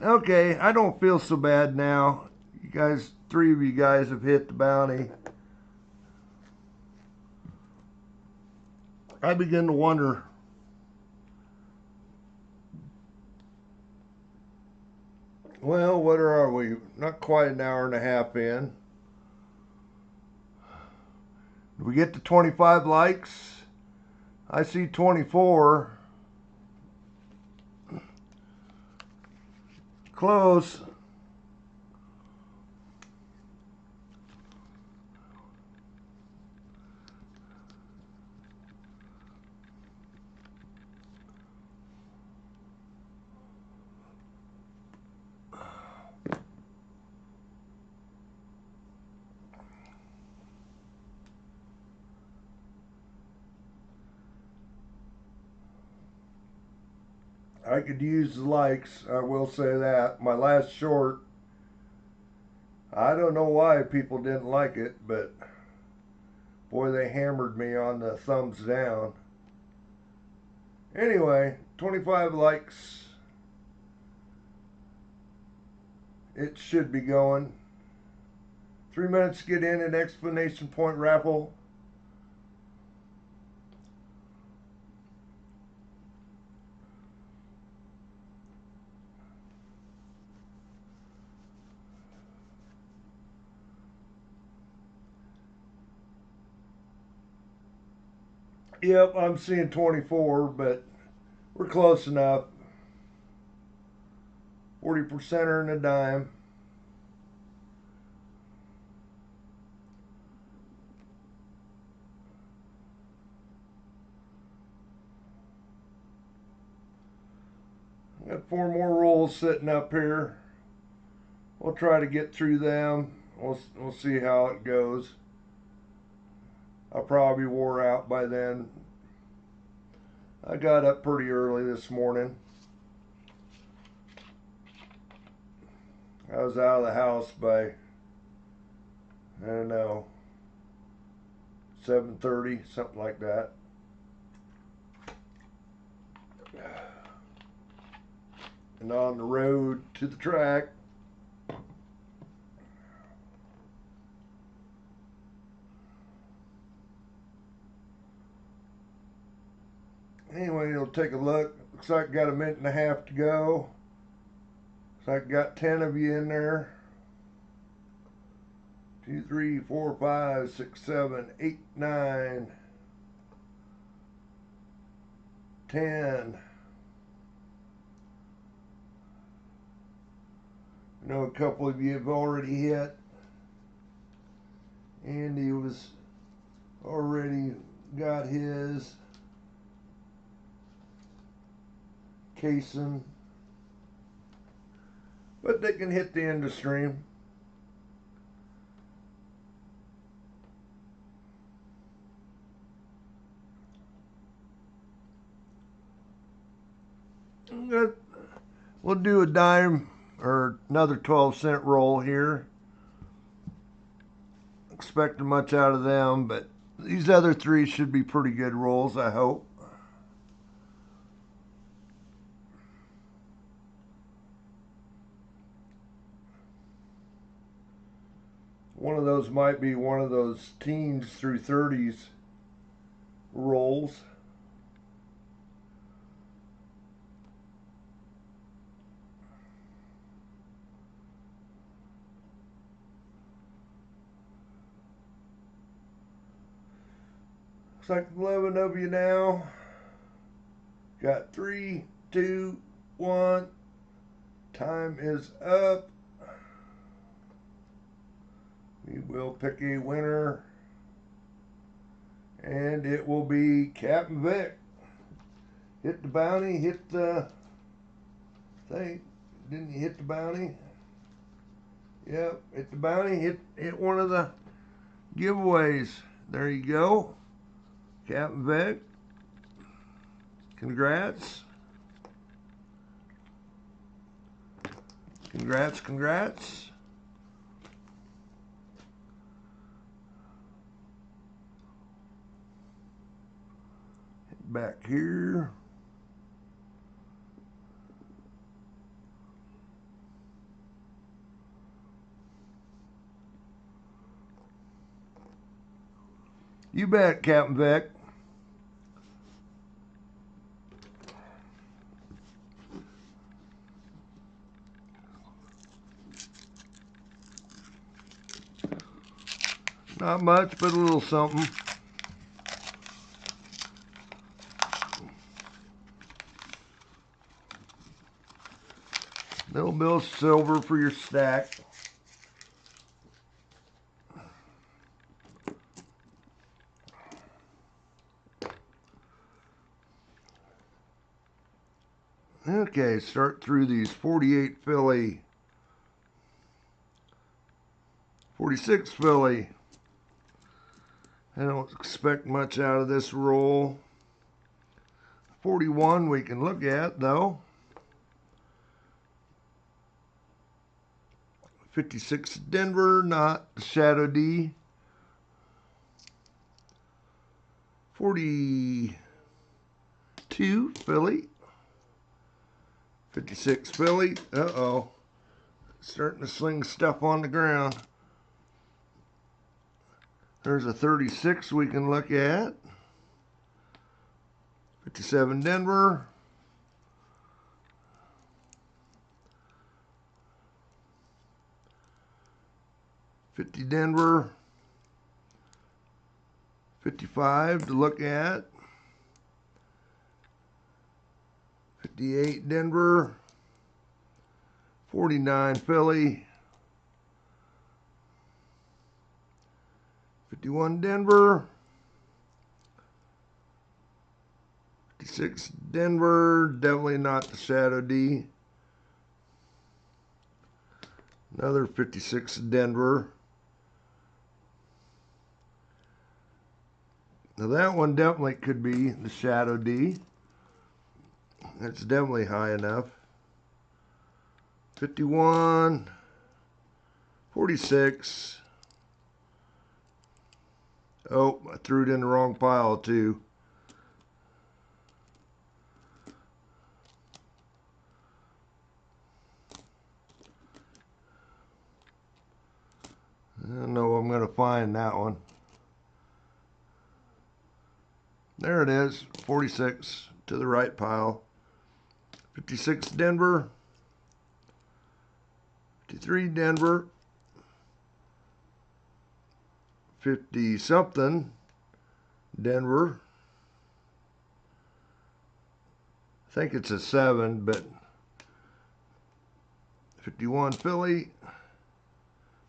Okay, I don't feel so bad now. You guys, 3 of you guys have hit the bounty. I begin to wonder, well, what are we? Not quite an hour and a half in. Did we get to 25 likes? I see 24. Close. I could use the likes, I will say that. My last short, I don't know why people didn't like it, but boy, they hammered me on the thumbs down. Anyway, 25 likes. It should be going. 3 minutes to get in an exclamation point raffle. Yep, I'm seeing 24, but we're close enough. 40%er and a dime. Got 4 more rolls sitting up here. We'll try to get through them. We'll see how it goes. I'll probably be wore out by then. I got up pretty early this morning. I was out of the house by, I don't know, 7:30, something like that. And on the road to the track. Anyway, we'll take a look. Looks like I got a minute and a half to go. Looks like I got 10 of you in there. 2, 3, 4, 5, 6, 7, 8, 9, 10. I know a couple of you have already hit. Andy was already got his. Casing. But they can hit the end of stream. Good. We'll do a dime or another 12-cent roll here. Expecting much out of them, but these other 3 should be pretty good rolls, I hope. One of those might be one of those teens through 30s rolls. Looks like 11 of you now. Got 3, 2, 1. Time is up. We will pick a winner. And it will be Captain Vic. Hit the bounty, hit the thing. Didn't you hit the bounty? Yep, hit the bounty, hit one of the giveaways. There you go. Captain Vic. Congrats. Congrats, congrats. Back here. You bet, Captain Vic. Not much, but a little something. Little bill of silver for your stack. Okay, start through these 48 Philly, 46 Philly. I don't expect much out of this roll. 41 we can look at though. 56 Denver, not Shadow D. 42 Philly. 56 Philly. Uh-oh. Starting to sling stuff on the ground. There's a 36 we can look at. 57 Denver. 50 Denver. 55 to look at. 58 Denver. 49 Philly. 51 Denver. 56 Denver. Definitely not the Shadow D. Another 56 Denver. Now that one definitely could be the Shadow D. That's definitely high enough. 51, 46. Oh, I threw it in the wrong pile too. I don't know I'm going to find that one. There it is, 46 to the right pile. 56 Denver. 53 Denver. 50 something Denver. I think it's a 7, but 51 Philly.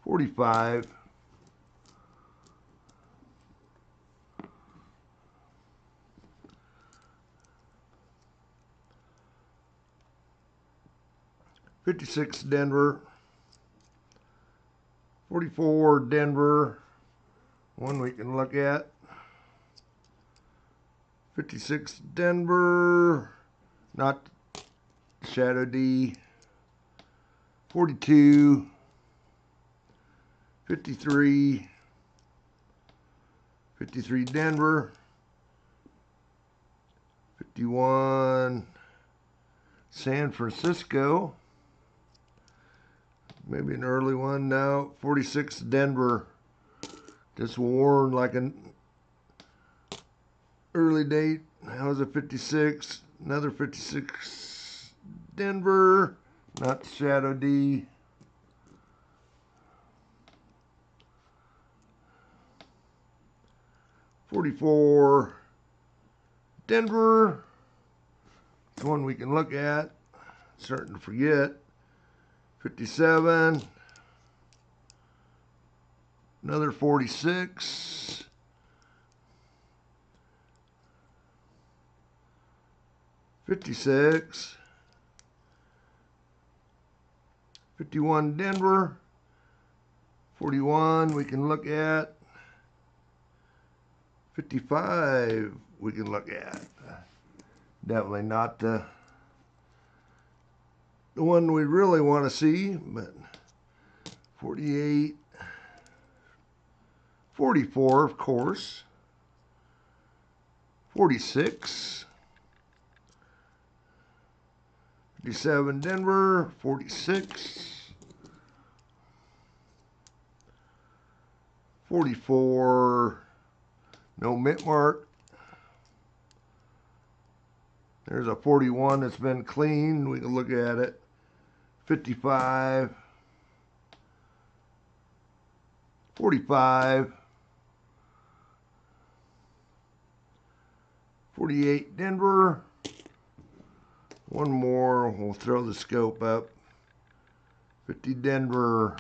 45. '56 Denver. 44 Denver. One we can look at. 56 Denver. Not Shadow D. 42. 53. 53 Denver. 51 San Francisco. Maybe an early one. No. 46 Denver. Just worn like an early date. That was a 56. Another 56 Denver. Not Shadow D. 44 Denver. It's one we can look at. Starting to forget. 57. Another 46. 56. 51 Denver. 41 we can look at. 55 we can look at. Definitely not the one we really want to see, but 48. 44, of course. 46. 57 Denver. 46. 44. No mint mark. There's a 41 that's been cleaned. We can look at it. 55. 45. 48 Denver. One more. We'll throw the scope up. 50 Denver.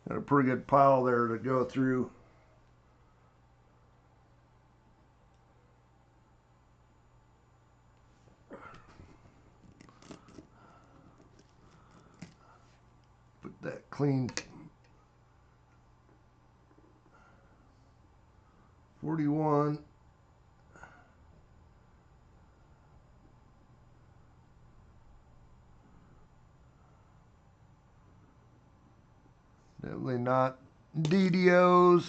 Got a pretty good pile there to go through. Put that clean. 41. Definitely not DDOs.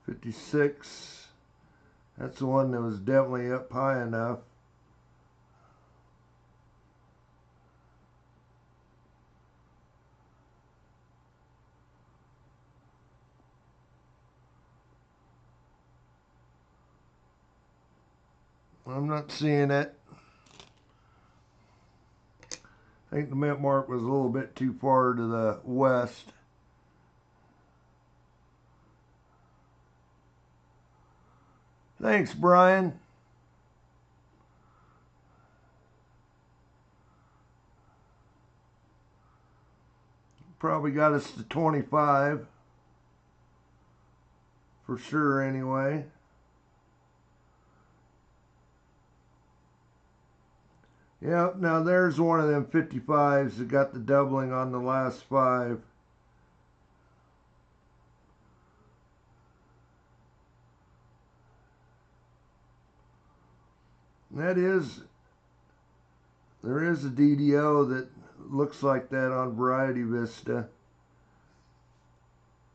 56. That's the one that was definitely up high enough. I'm not seeing it. I think the mint mark was a little bit too far to the west. Thanks, Brian. Probably got us to 25. For sure, anyway. Yep, now there's one of them 55s that got the doubling on the last 5. That is, there is a DDO that looks like that on Variety Vista.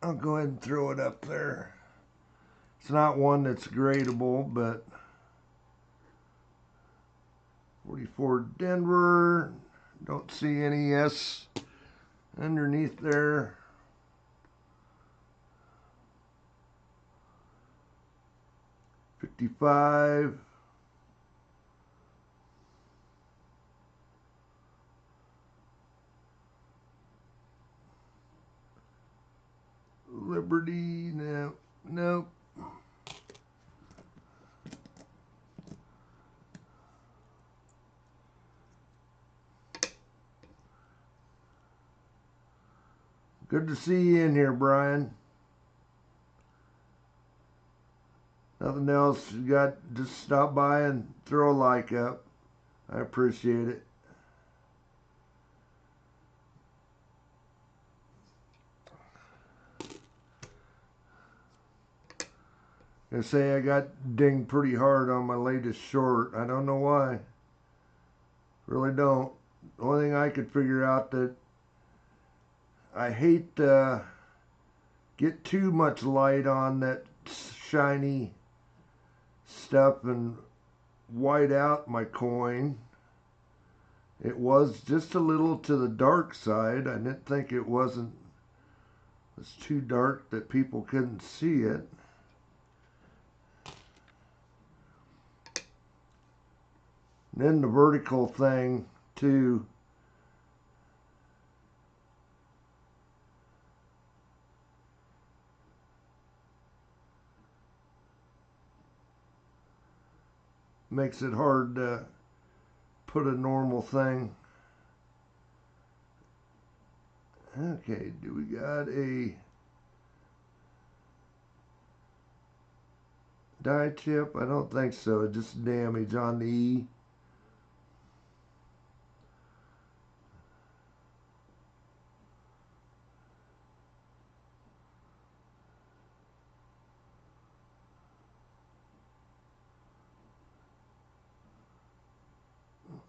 I'll go ahead and throw it up there. It's not one that's gradable, but 44 Denver. Don't see any S underneath there. 55. Liberty, no, nope. Good to see you in here, Brian. Nothing else, you got, just stop by and throw a like up. I appreciate it. I say I got dinged pretty hard on my latest short. I don't know why. Really don't. The only thing I could figure out that I hate to get too much light on that shiny stuff and white out my coin. It was just a little to the dark side. I didn't think it was too dark that people couldn't see it. And then the vertical thing too makes it hard to put a normal thing. Okay, do we got a die chip? I don't think so. Just damage on the E.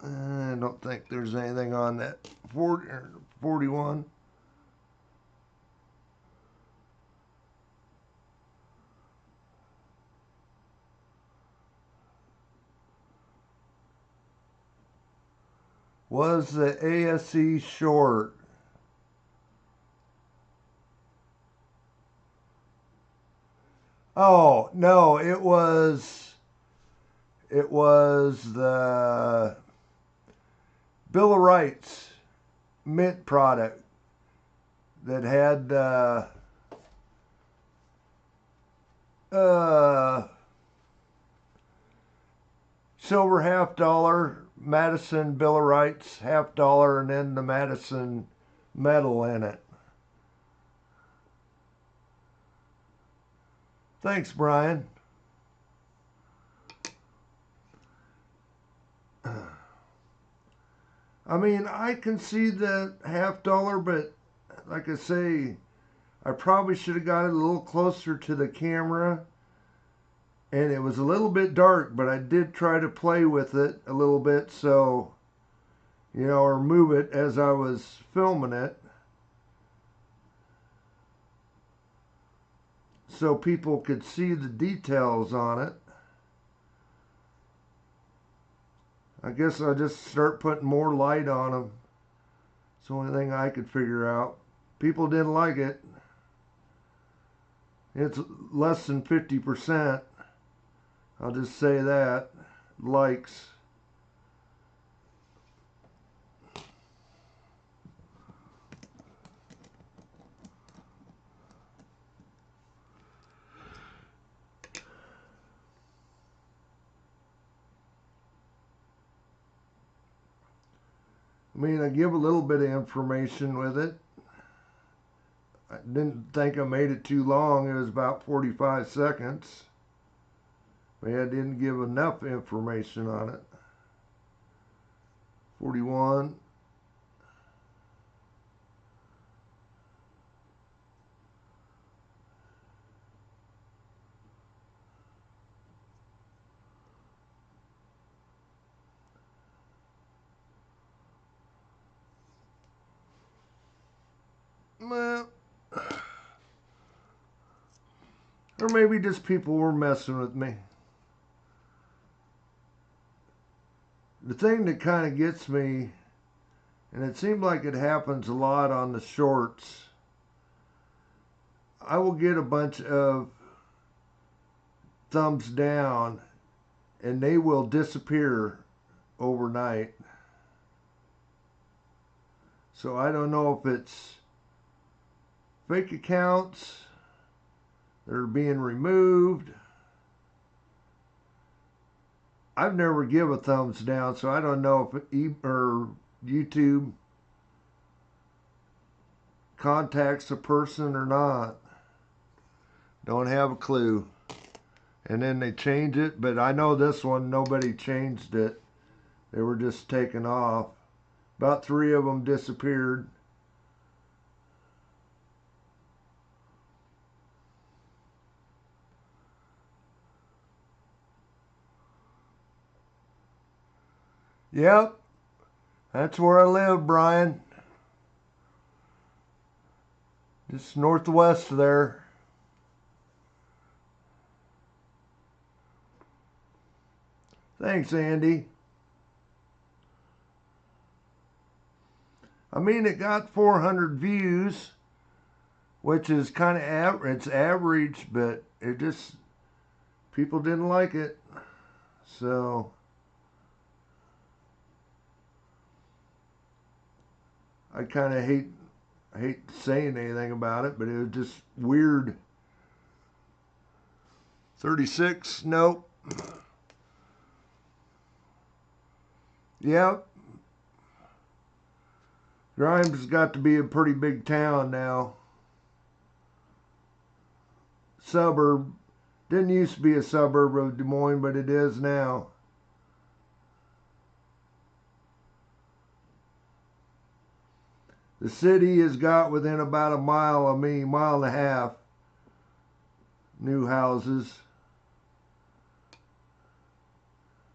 I don't think there's anything on that 40 or 41. Was the ASE short? Oh, no, it was the Bill of Rights mint product that had silver $50, Madison Bill of Rights $50, and then the Madison medal in it. Thanks, Brian. I mean, I can see that $50, but like I say, I probably should have got it a little closer to the camera. And it was a little bit dark, but I did try to play with it a little bit, so, you know, or move it as I was filming it, so people could see the details on it. I guess I'll just start putting more light on them. It's the only thing I could figure out. People didn't like it. It's less than 50%. I'll just say that. Likes. I mean, I give a little bit of information with it. I didn't think I made it too long. It was about 45 seconds. But I didn't give enough information on it. 41. Well, or maybe just people were messing with me. The thing that kind of gets me, and it seems like it happens a lot on the shorts, I will get a bunch of thumbs down and they will disappear overnight. So I don't know if it's fake accounts that are being removed. I've never give a thumbs down, so I don't know if YouTube contacts a person or not. Don't have a clue. And then they change it, but I know this one, nobody changed it. They were just taken off. About 3 of them disappeared. Yep, that's where I live, Brian. Just northwest there. Thanks, Andy. I mean, it got 400 views, which is kind of average. It's average, but it just, people didn't like it. So I kind of hate saying anything about it, but it was just weird. 36, nope. Yep. Grimes has got to be a pretty big town now. Suburb. Didn't used to be a suburb of Des Moines, but it is now. The city has got within about a mile of me, mile and a half, new houses.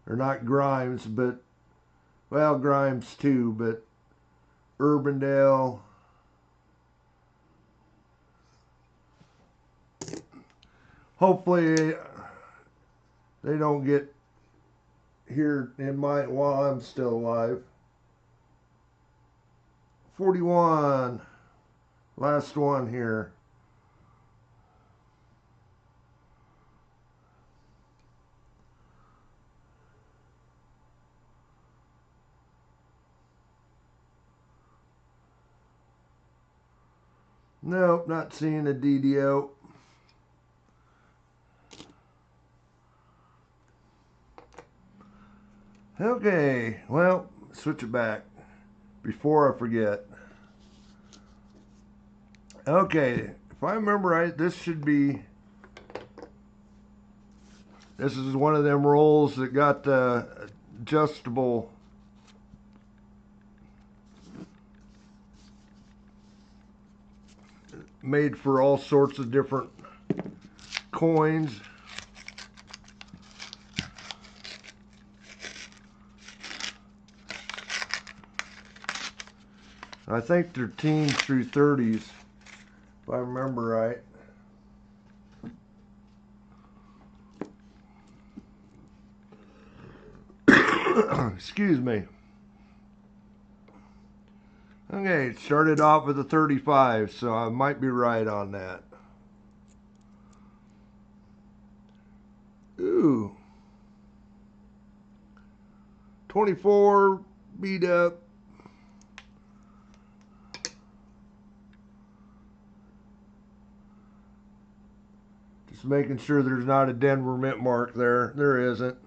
Or not Grimes, but, well, Grimes too, but Urbandale. Hopefully they don't get here in my while I'm still alive. 41. Last one here. Nope, not seeing a DDO. Okay, well, switch it back before I forget. Okay, if I remember right, this is one of them rolls that got adjustable made for all sorts of different coins. I think they're teens through 30s, if I remember right. Excuse me. Okay, it started off with a 35, so I might be right on that. Ooh. 24 beat up. Just making sure there's not a Denver mint mark there. There isn't.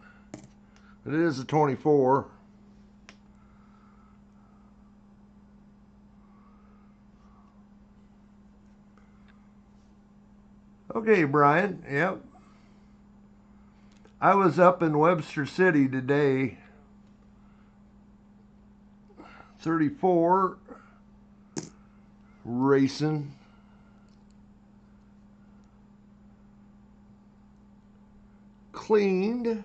It is a 24. Okay, Brian. Yep. I was up in Webster City today. 34. Racing. Cleaned.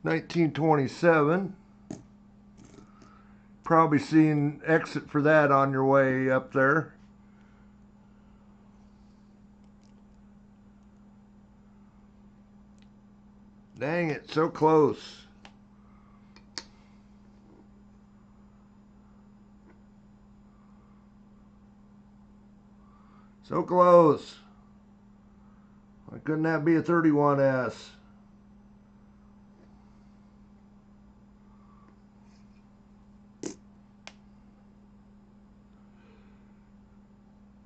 1927. Probably seeing exit for that on your way up there. Dang it, so close. So close. Why couldn't that be a 31S?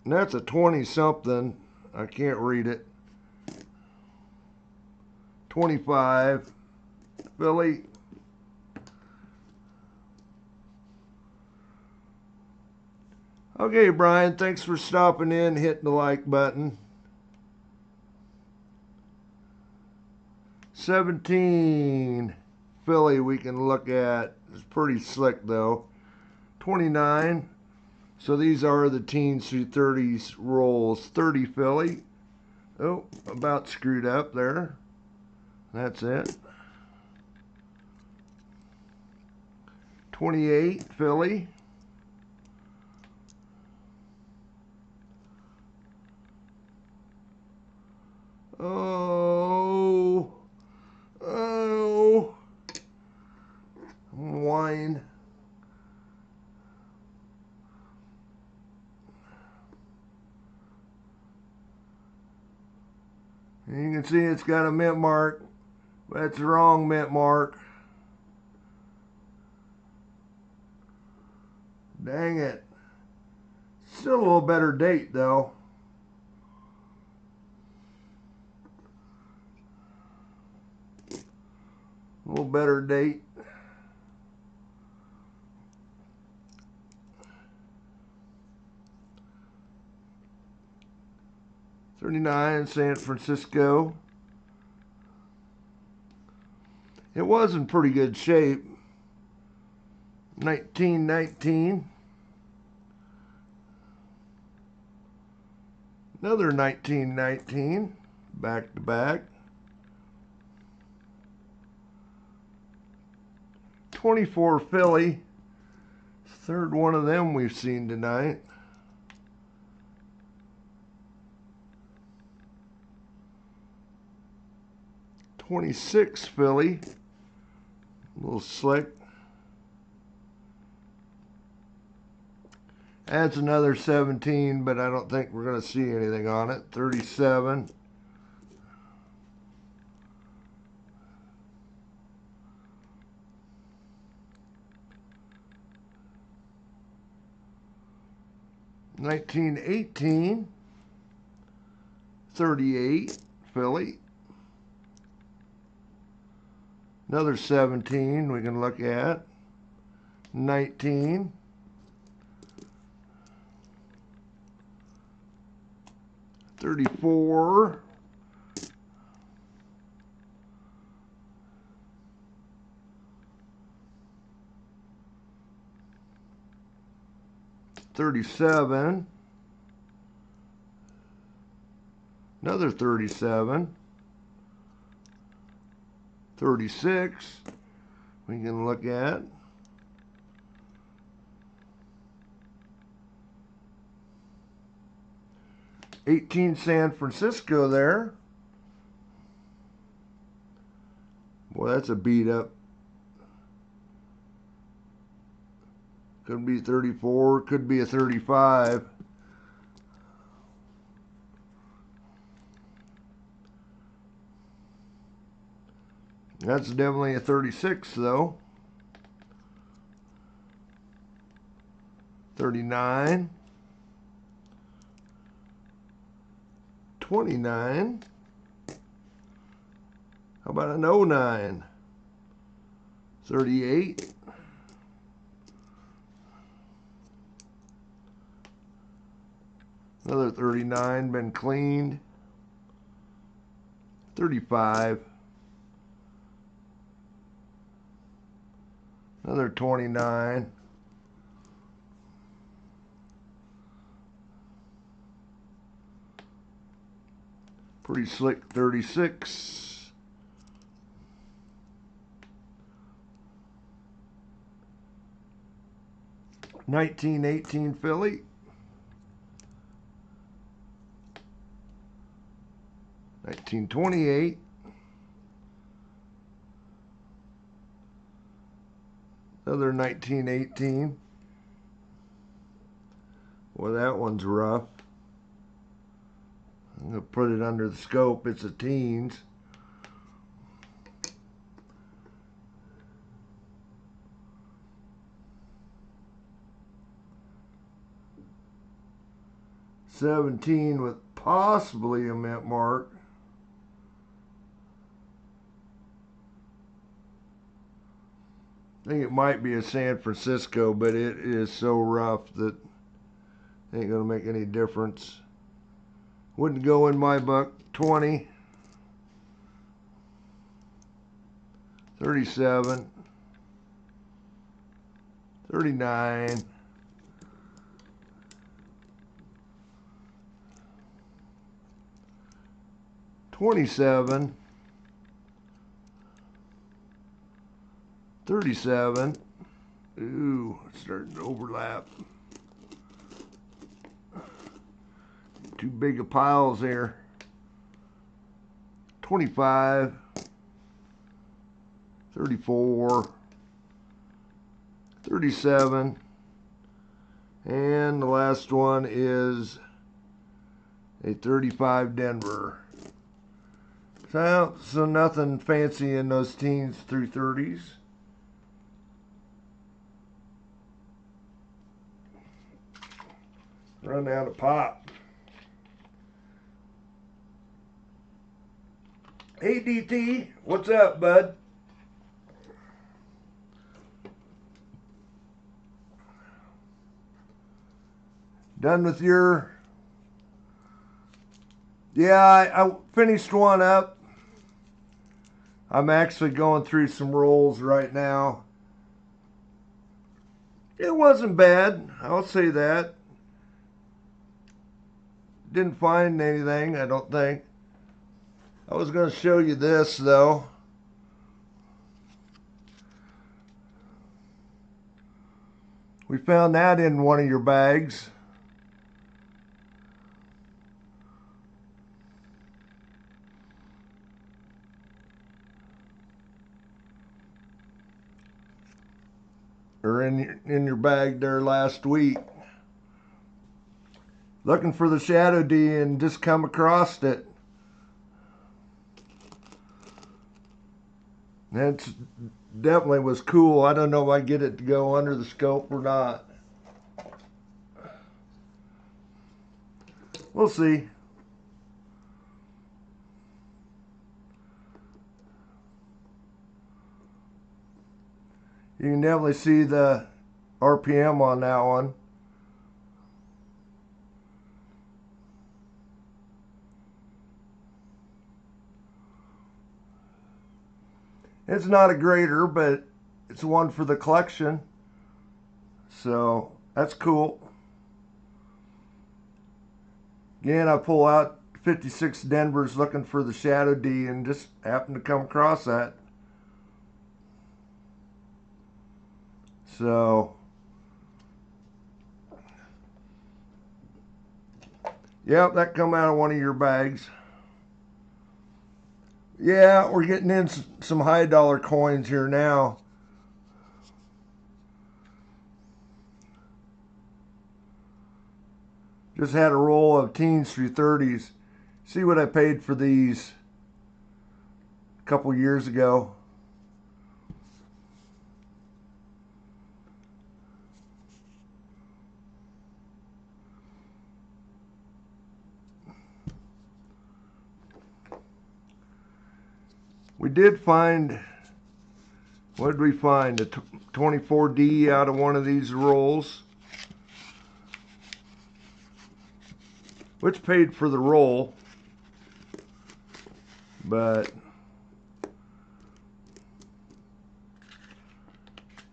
And that's a 20 something. I can't read it. 25. Philly. Okay, Brian, thanks for stopping in, hitting the like button. 17. Philly we can look at. It's pretty slick though. 29. So these are the teens through 30s rolls. 30 Philly. Oh, about screwed up there. That's it. 28 Philly. Oh. Oh. Wine. You can see it's got a mint mark. That's the wrong mint mark. Dang it. Still a little better date though. A little better date. 39 San Francisco. It was in pretty good shape. 1919. Another 1919. Back to back. 24 Philly. Third one of them we've seen tonight. 26 Philly. A little slick. Adds another 17, but I don't think we're going to see anything on it. 37. $19.18. 38 Philly. Another 17 we can look at. 19. 34. 37. Another 37. 36 we can look at. 18 San Francisco there. Boy, that's a beat up. Could be 34, could be a 35. That's definitely a 36 though. 39. 29. How about an 09? 38. Another 39 been cleaned. 35. Another 29. Pretty slick 36. 1918 Philly. 1928. Another 1918. Well, that one's rough. I'm going to put it under the scope. It's a teens. $17 with possibly a mint mark. I think it might be a San Francisco, but it is so rough that it ain't gonna make any difference. Wouldn't go in my book. 20. 37. 39. 27. 37. Ooh, it's starting to overlap. Too big of piles here. 25. 34. 37. And the last one is a 35 Denver. So nothing fancy in those teens through 30s. Run out of pop. Hey DT, what's up, bud? Done with your Yeah, I finished one up. I'm actually going through some rolls right now. It wasn't bad, I'll say that. Didn't find anything, I don't think. I was going to show you this, though. We found that in one of your bags. Or in your bag there last week. Looking for the Shadow D and just come across it. That definitely was cool. I don't know if I get it to go under the scope or not. We'll see. You can definitely see the RPM on that one. It's not a grader, but it's one for the collection. So that's cool. Again, I pull out 56 Denvers looking for the Shadow D and just happened to come across that. So, yep, that come out of one of your bags. Yeah, we're getting in some high dollar coins here now. Just had a roll of teens through 30s. See what I paid for these a couple years ago. We did find, what did we find? A 24D out of one of these rolls, which paid for the roll, but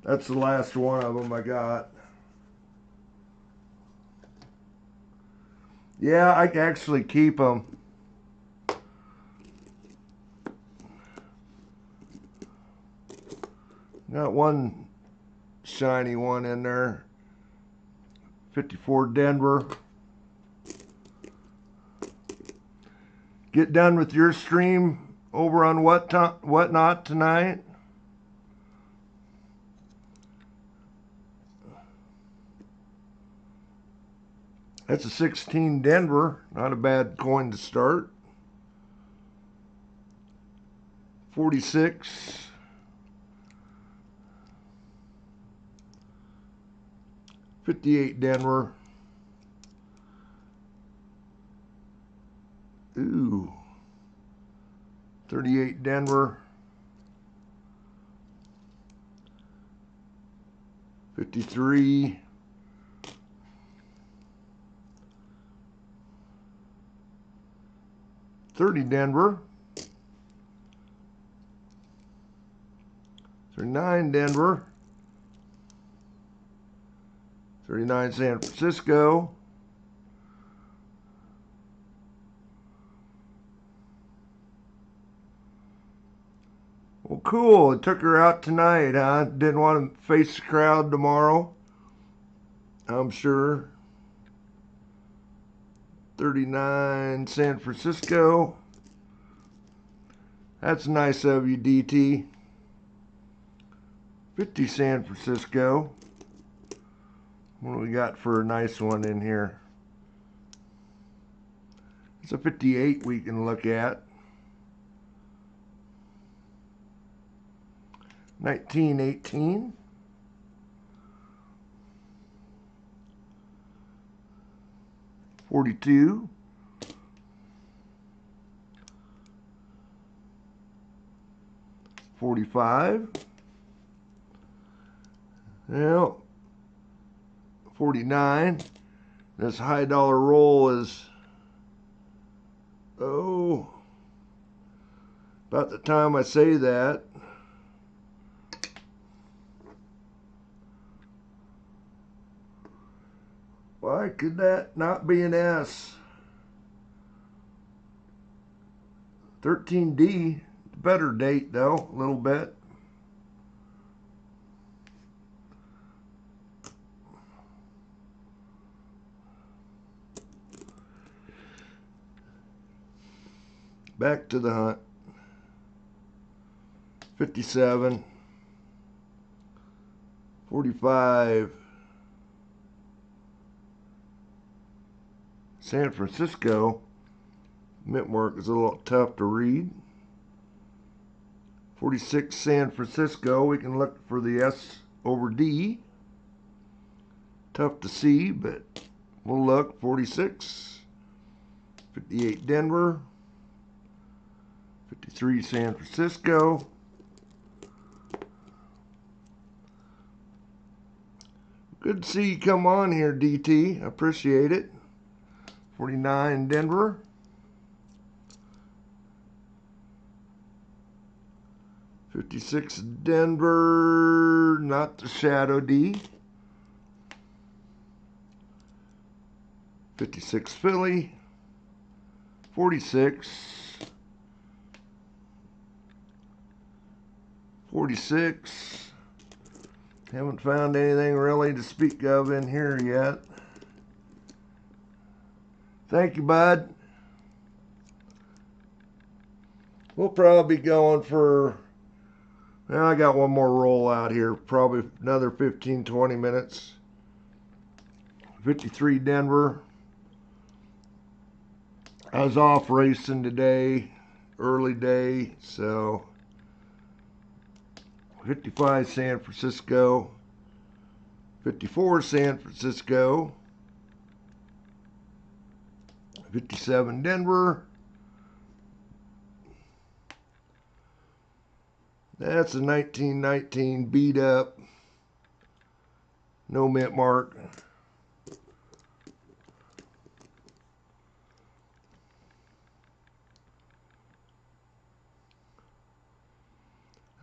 that's the last one of them I got. Yeah, I can actually keep them. Got one shiny one in there. 54 Denver. Get done with your stream over on Whatnot tonight. That's a 16 Denver. Not a bad coin to start. 46. $58 Denver. Ooh. 38 Denver. 53. 30 Denver. 39 Denver. 39 San Francisco. Well, cool. It took her out tonight, huh? Didn't want to face the crowd tomorrow, I'm sure. 39 San Francisco. That's nice of you, DT. 50 San Francisco. What do we got for a nice one in here? It's a 58 we can look at. 1918. 42. 45. Yeah. 49. This high dollar roll is Oh, about the time I say that, why could that not be an S? 13D, better date though, a little bit. Back to the hunt. 57, 45, San Francisco. Mint mark is a little tough to read. 46, San Francisco. We can look for the S over D. Tough to see, but we'll look. 46, 58, Denver. 53, San Francisco. Good to see you come on here, DT. I appreciate it. 49, Denver. 56, Denver. Not the shadow D. 56, Philly. 46. 46. Haven't found anything really to speak of in here yet. Thank you, bud. We'll probably be going for, well, I got one more roll out here, probably another 15, 20 minutes. 53, Denver. I was off racing today, early day, so 55, San Francisco. 54, San Francisco. 57, Denver. That's a 1919 beat up. No mint mark.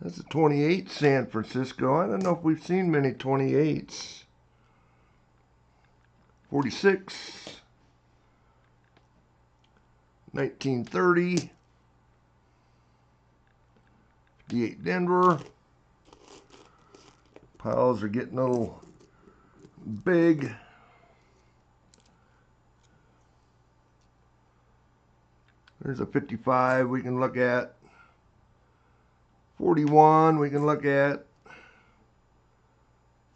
That's a 28, San Francisco. I don't know if we've seen many 28s. 46. 1930. 58, Denver. Piles are getting a little big. There's a 55 we can look at. 41 we can look at.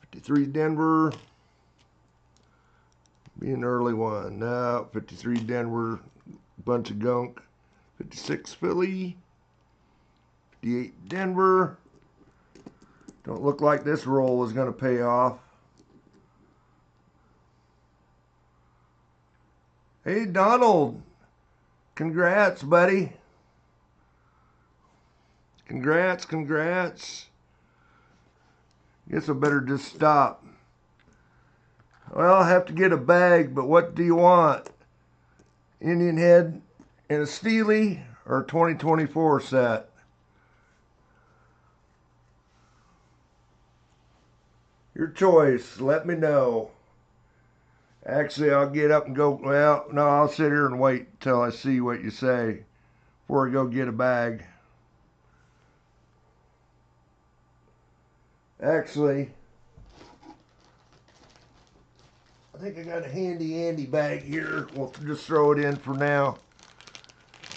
53, Denver. Be an early one. No, 53, Denver. Bunch of gunk. 56, Philly. 58, Denver. Don't look like this roll is going to pay off. Hey, Donald. Congrats, buddy. Congrats, congrats. Guess I better just stop. Well, I'll have to get a bag, but what do you want? Indian head and a Steely or 2024 set? Your choice. Let me know. Actually, I'll get up and go. Well, no, I'll sit here and wait till I see what you say before I go get a bag. Actually, I think I got a handy bag here. We'll just throw it in for now.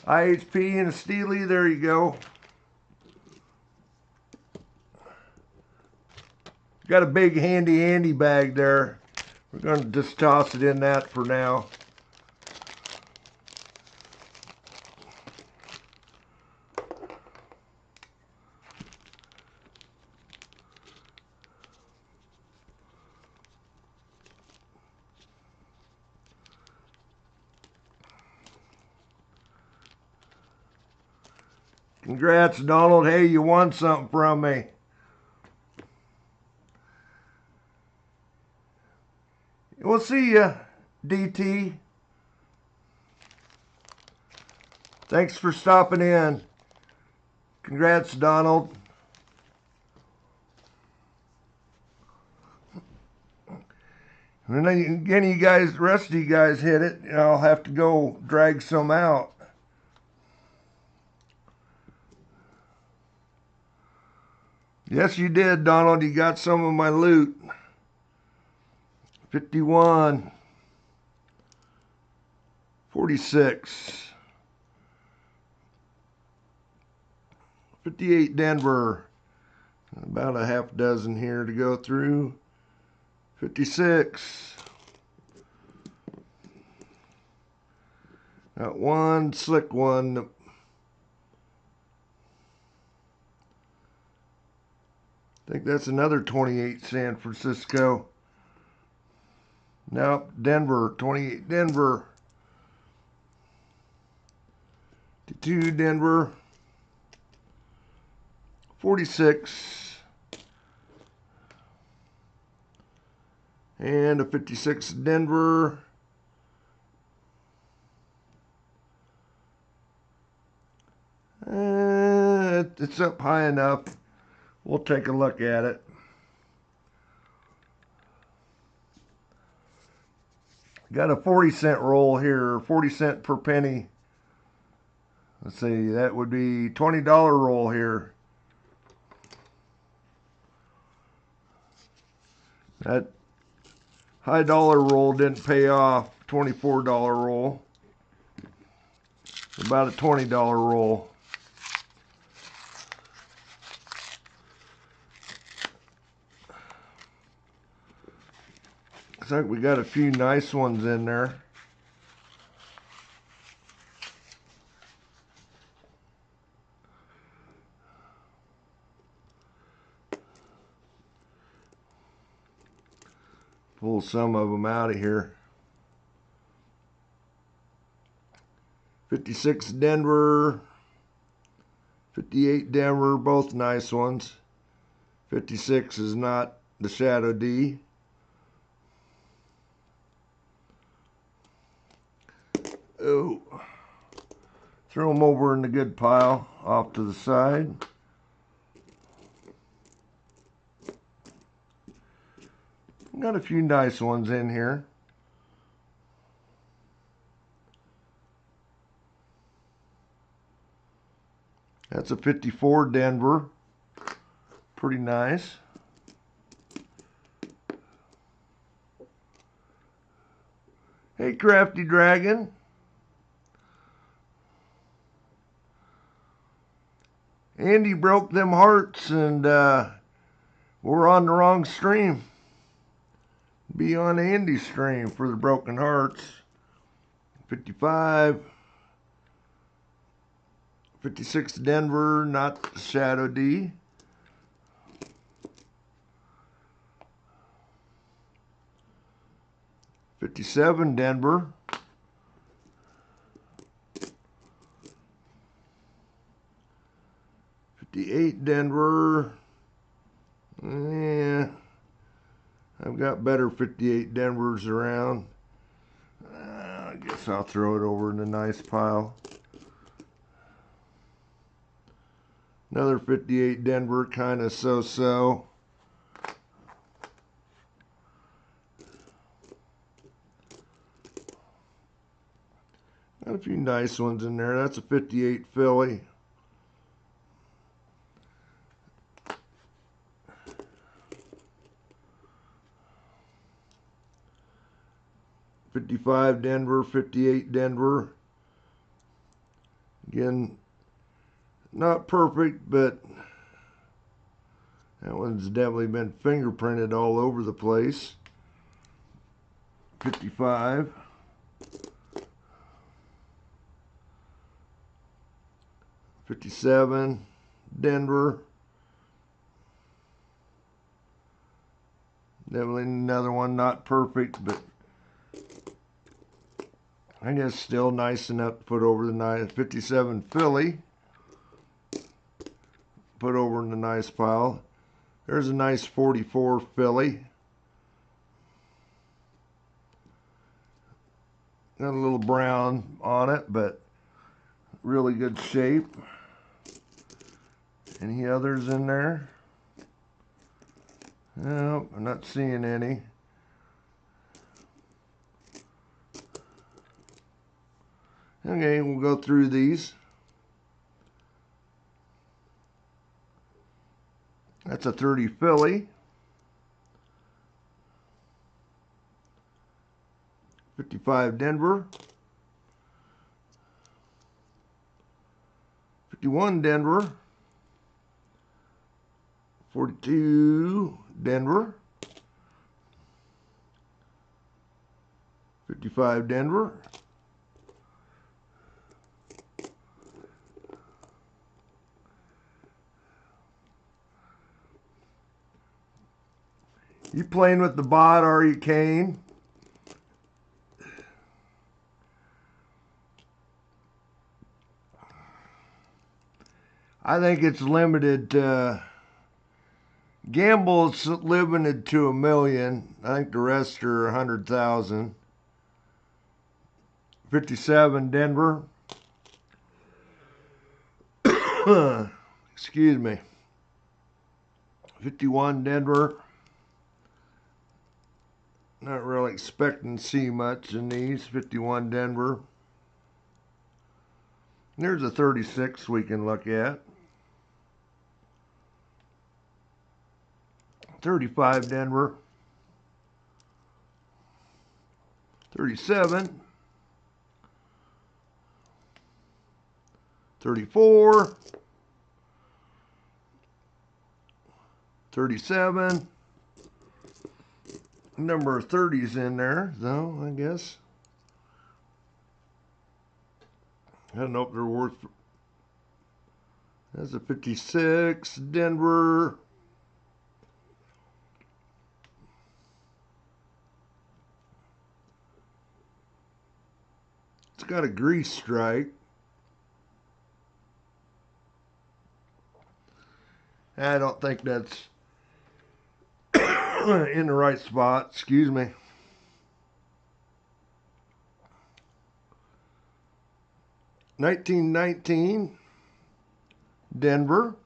IHP and a Steely. There you go. Got a big handy bag there. We're going to just toss it in that for now. Congrats, Donald. Hey, you won something from me. We'll see ya, DT. Thanks for stopping in. Congrats, Donald. And then again, you guys, the rest of you guys hit it. I'll have to go drag some out. Yes, you did, Donald. You got some of my loot. 51. 46. 58 Denver. About a half dozen here to go through. 56. Got one slick one. I think that's another 28 San Francisco. Nope, Denver. 28 Denver. 52 Denver. 46. And a 56 Denver. It's up high enough. We'll take a look at it. Got a 40-cent roll here, 40 cent per penny. Let's see, that would be $20 roll here. That high dollar roll didn't pay off. $24 roll. About a $20 roll. Looks like we got a few nice ones in there. Pull some of them out of here. 56 Denver, 58 Denver, both nice ones. 56 is not the Shadow D. Oh, throw them over in the good pile off to the side. Got a few nice ones in here. That's a 54 Denver. Pretty nice. Hey, Crafty Dragon. Andy broke them hearts and we're on the wrong stream. Be on Andy's stream for the broken hearts. 55. 56 Denver, not Shadow D. 57 Denver. 58 Denver. Yeah, I've got better 58 Denvers around. I guess I'll throw it over in a nice pile. Another 58 Denver, kind of so-so. Got a few nice ones in there. That's a 58 Philly. '55 Denver, 58 Denver. Again, not perfect, but that one's definitely been fingerprinted all over the place. 55. 57 Denver. Definitely another one, not perfect, but I guess still nice enough to put over the nice. 57 Philly. Put over in the nice pile. There's a nice 44 Philly. Got a little brown on it, but really good shape. Any others in there? No, I'm not seeing any. Okay, we'll go through these. That's a 30 Philly. 55 Denver. 51 Denver. 42 Denver. 55 Denver. You playing with the bot, are you, Kane? I think it's limited to, Gamble's limited to 1 million. I think the rest are 100,000. 57 Denver. Excuse me. 51 Denver. Not really expecting to see much in these. 51 Denver. There's a 36 we can look at. 35 Denver. 37. 34. 37. Number of 30s in there, though, I guess. I don't know if they're worth. That's a 56. Denver. It's got a grease strike. I don't think that's in the right spot. Excuse me. $19.19 Denver.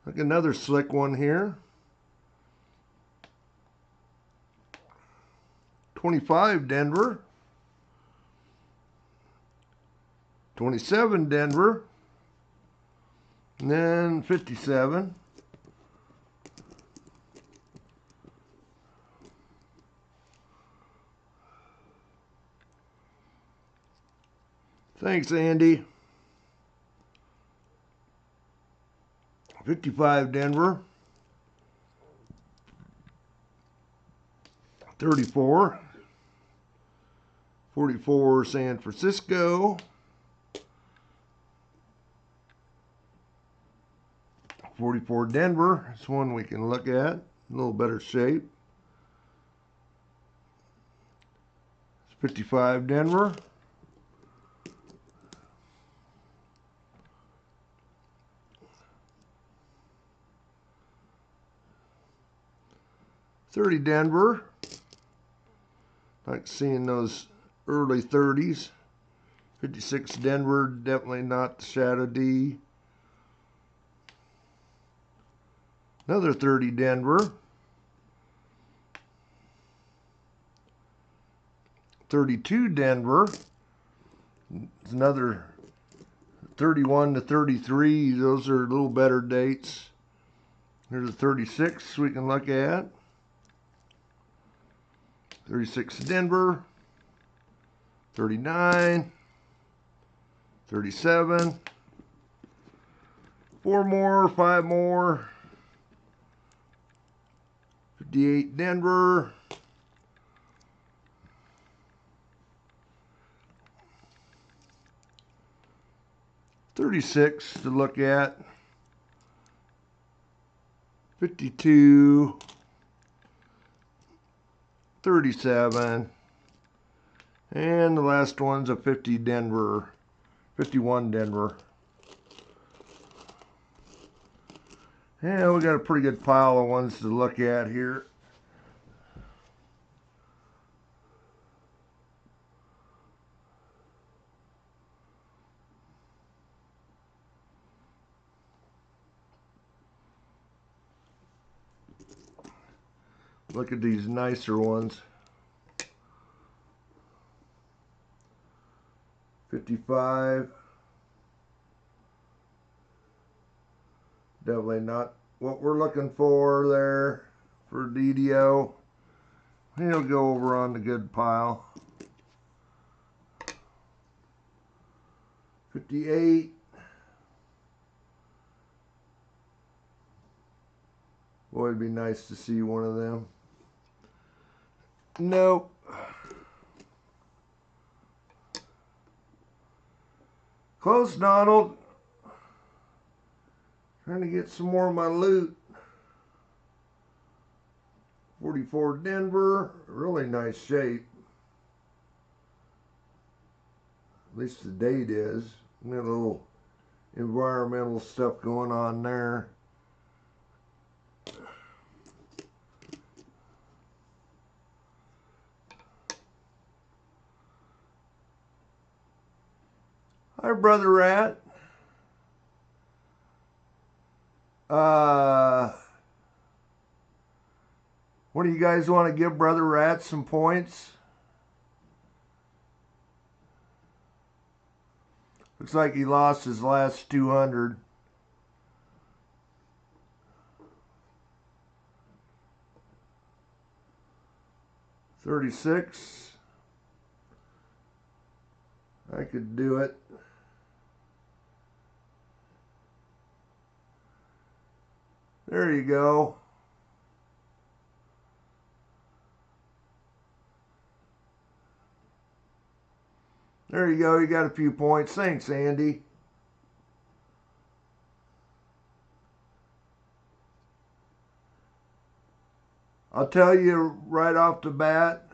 Look, another slick one here. 25 Denver. 27 Denver. And then 57. Thanks, Andy. 55 Denver. 34. 44 San Francisco. 44 Denver. This one we can look at. A little better shape. 55 Denver. 30 Denver. Like seeing those early 30s. 56 Denver, definitely not the Shadow D. Another 30 Denver. 32 Denver. It's another 31 to 33. Those are a little better dates. There's a 36 we can look at. 36 Denver. 39. 37. 4 more, 5 more. 58 Denver. 36 to look at. 52. 37. And the last one's a 50 Denver. 51 Denver. Yeah, we got a pretty good pile of ones to look at here. Look at these nicer ones. 55. Definitely not what we're looking for there for DDO. He'll go over on the good pile. 58. Boy, it'd be nice to see one of them. Nope. Close, Donald. Trying to get some more of my loot. 44 Denver. Really nice shape. At least the date is. Got a little environmental stuff going on there. Hi, Brother Rat. What do you guys want to give Brother Rat some points? Looks like he lost his last 200. $36. I could do it. There you go. There you go. You got a few points. Thanks, Andy. I'll tell you right off the bat,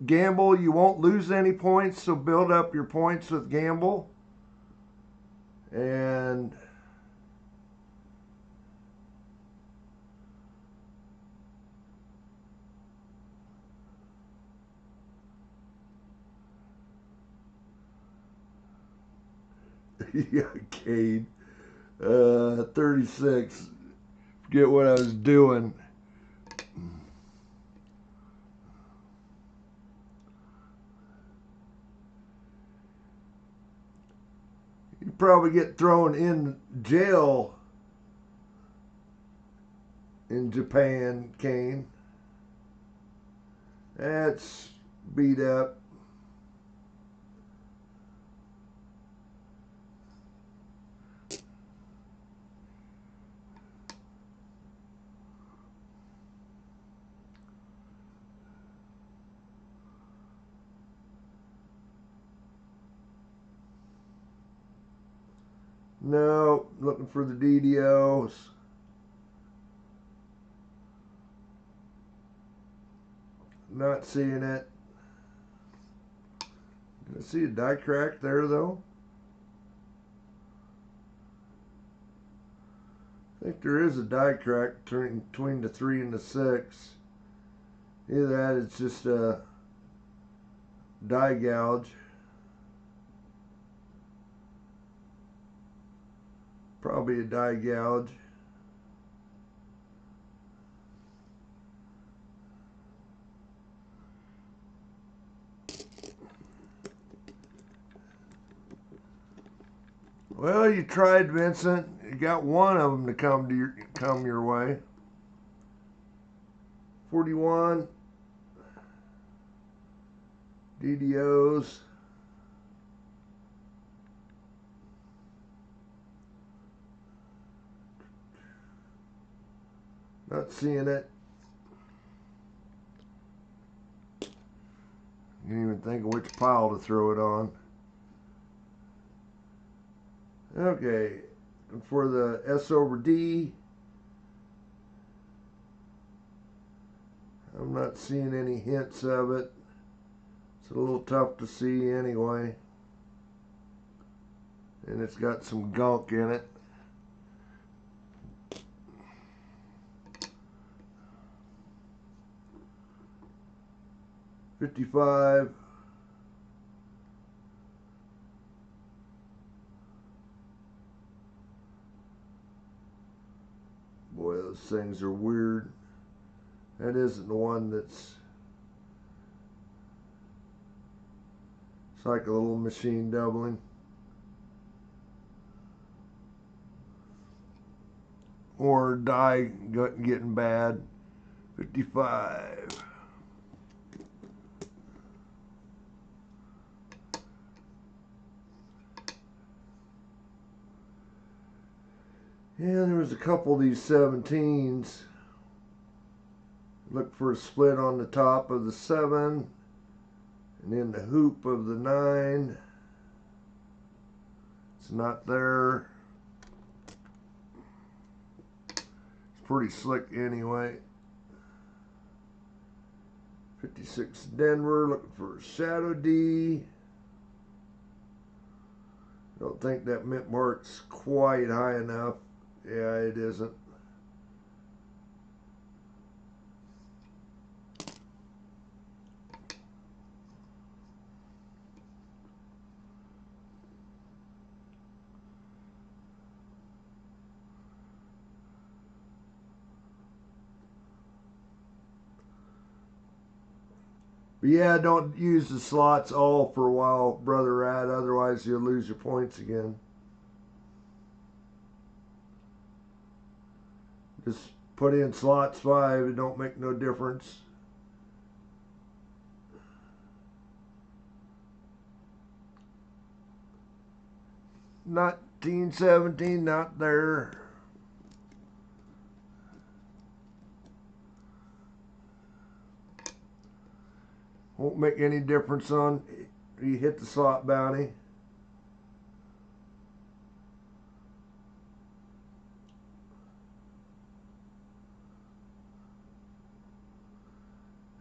gamble, you won't lose any points, so build up your points with gamble. And yeah, Cade. 36. Forget what I was doing. You probably get thrown in jail in Japan, Kane. That's beat up. No, looking for the DDOs. Not seeing it. I see a die crack there though. I think there is a die crack between the 3 and the 6. Either that, it's just a die gouge. Probably a die gouge. Well, you tried, Vincent. You got one of them to come your way. 41 DDOs. Not seeing it. You didn't even think of which pile to throw it on. Okay, for the S over D, I'm not seeing any hints of it. It's a little tough to see anyway. And it's got some gunk in it. $55. Boy, those things are weird. That isn't the one that's, it's like a little machine doubling. Or die getting bad. 55. Yeah, there was a couple of these 17s. Look for a split on the top of the 7 and in the hoop of the 9. It's not there. It's pretty slick anyway. 56 Denver, looking for a shadow D. Don't think that mint mark's quite high enough. Yeah, it isn't. But yeah, don't use the slots all for a while, Brother Rat, otherwise you'll lose your points again. Just put in slots 5, it don't make no difference. Not 17, not there. Won't make any difference on you hit the slot bounty.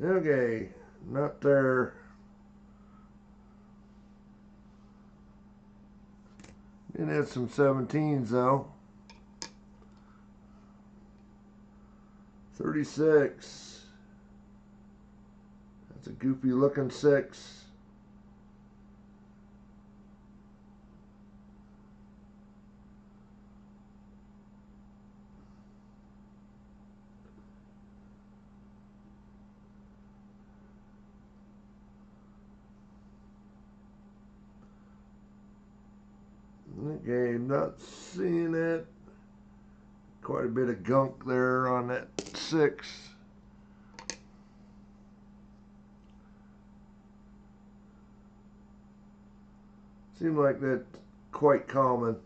Okay, not there. It has some 17s though. 36. That's a goofy looking 6. Okay, not seeing it. Quite a bit of gunk there on that 6. Seems like that's quite common.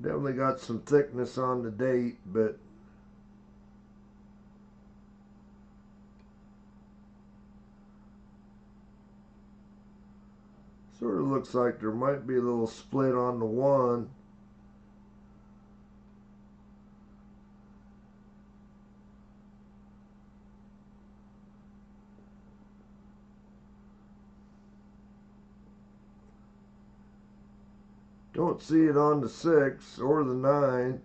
Definitely got some thickness on the date, but sort of looks like there might be a little split on the 1. Don't see it on the 6 or the 9,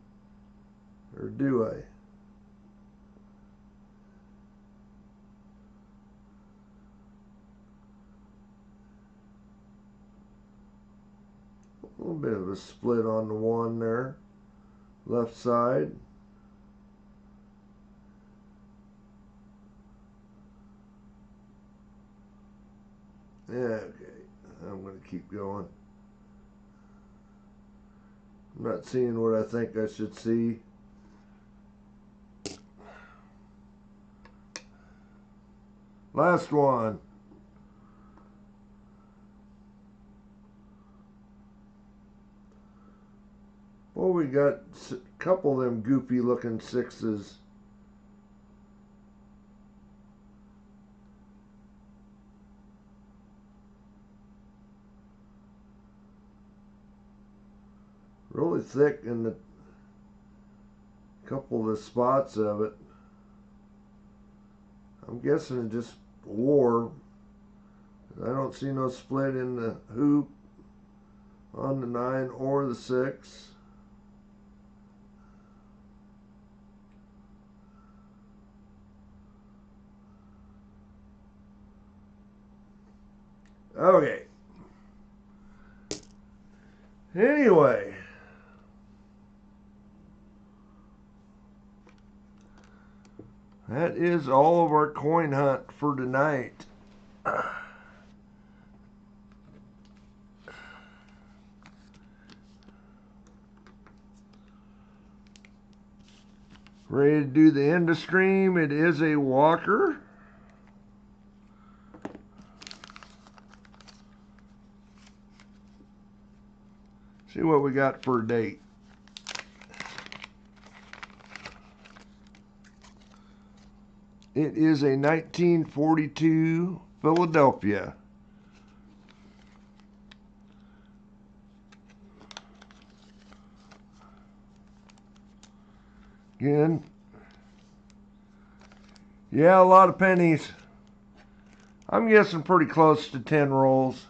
or do I? A little bit of a split on the 1 there, left side. Yeah, okay, I'm going to keep going. I'm not seeing what I think I should see. Last one. Well, we got a couple of them goofy looking 6s. Really thick in the couple of the spots of it. I'm guessing it just wore. I don't see no split in the hoop on the 9 or the 6. Okay. Anyway. That is all of our coin hunt for tonight. Ready to do the end of stream. It is a walker. See what we got for a date. It is a 1942 Philadelphia. Again, yeah, a lot of pennies. I'm guessing pretty close to 10 rolls.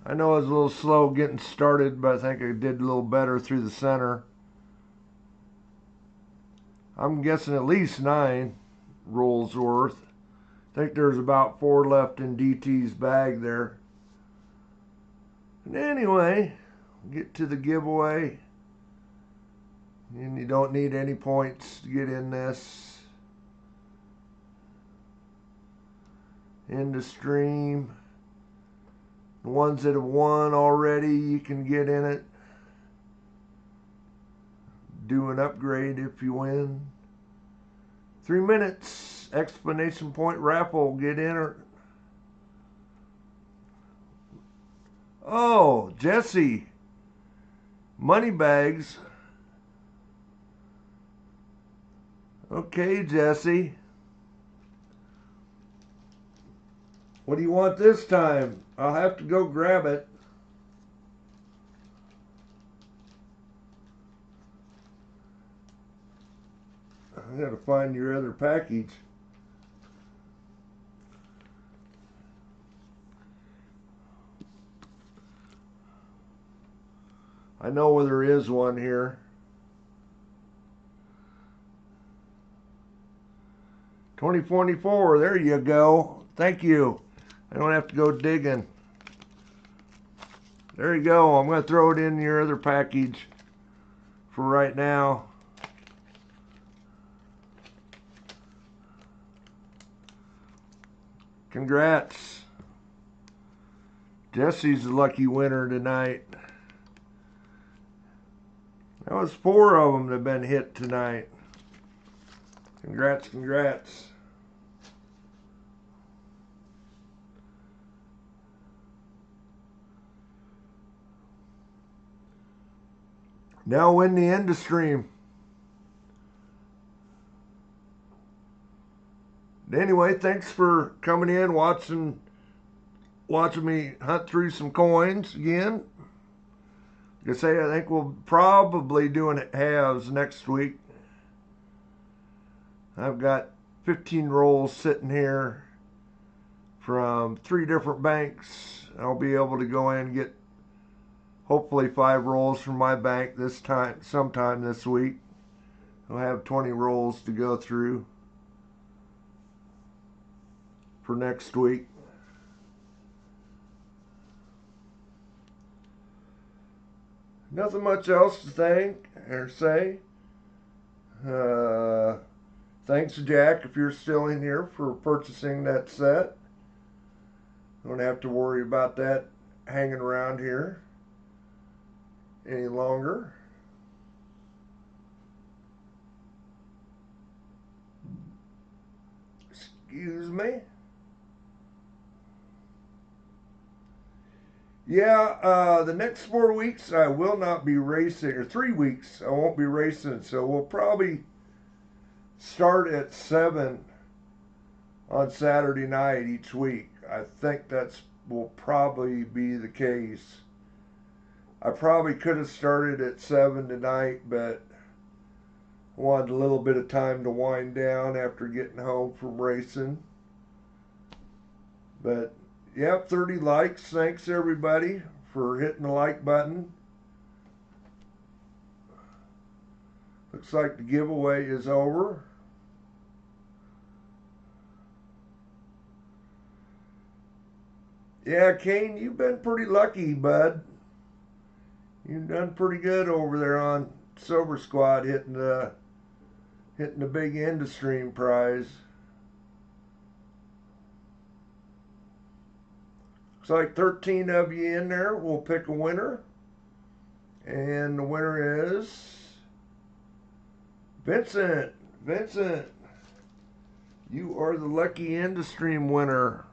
I know I was a little slow getting started, but I think I did a little better through the center. I'm guessing at least 9 rolls worth. I think there's about 4 left in DT's bag there. And anyway, get to the giveaway. And you don't need any points to get in this. End of stream. The ones that have won already, you can get in it. Do an upgrade if you win. 3 minutes. Explanation point raffle. Get in it. Oh, Jesse. Money bags. Okay, Jesse. What do you want this time? I'll have to go grab it. I gotta find your other package. I know there is one here. 2024, there you go. Thank you. I don't have to go digging. There you go. I'm going to throw it in your other package for right now. Congrats. Jesse's the lucky winner tonight. That was 4 of them that have been hit tonight. Congrats, congrats. Now win the end of stream. Anyway, thanks for coming in, watching me hunt through some coins again. Like I say, I think we'll probably do it halves next week. I've got 15 rolls sitting here from 3 different banks. I'll be able to go in and get hopefully 5 rolls from my bank this time, sometime this week. I'll have 20 rolls to go through for next week. Nothing much else to thank or say. Thanks, Jack, if you're still in here, for purchasing that set. Don't have to worry about that hanging around here any longer. Excuse me. Yeah, the next 4 weeks I will not be racing, or 3 weeks I won't be racing, so we'll probably start at 7 on Saturday night each week. I think will probably be the case. I probably could have started at 7 tonight, but I wanted a little bit of time to wind down after getting home from racing. But yep, 30 likes. Thanks everybody for hitting the like button. Looks like the giveaway is over. Yeah, Kane, you've been pretty lucky, bud. You've done pretty good over there on Silver Squad, hitting hitting the big industry prize. Looks like 13 of you in there. We'll pick a winner. And the winner is Vincent. Vincent, you are the lucky industry winner.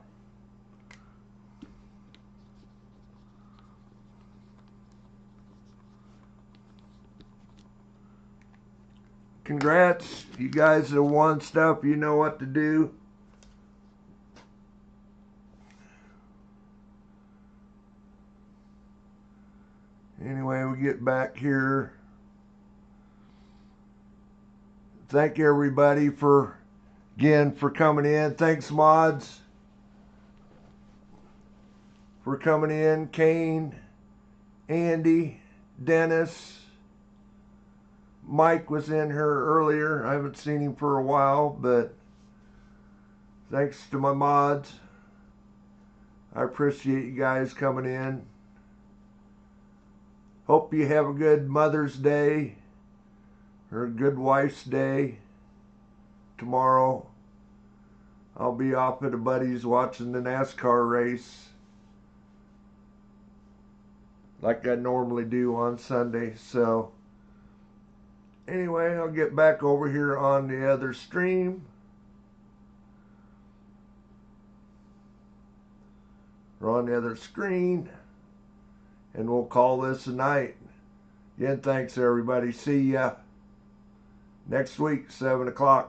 Congrats. You guys have won stuff. You know what to do. Anyway, we get back here. Thank everybody for coming in. Thanks, mods, for coming in. Kane, Andy, Dennis, Mike was in here earlier. I haven't seen him for a while, but thanks to my mods. I appreciate you guys coming in. Hope you have a good Mother's Day or a good Wife's Day tomorrow. I'll be off at a buddy's watching the NASCAR race like I normally do on Sunday. So anyway, I'll get back over here on the other stream. We're on the other screen. And we'll call this a night. Again, thanks everybody. See ya next week, 7 o'clock.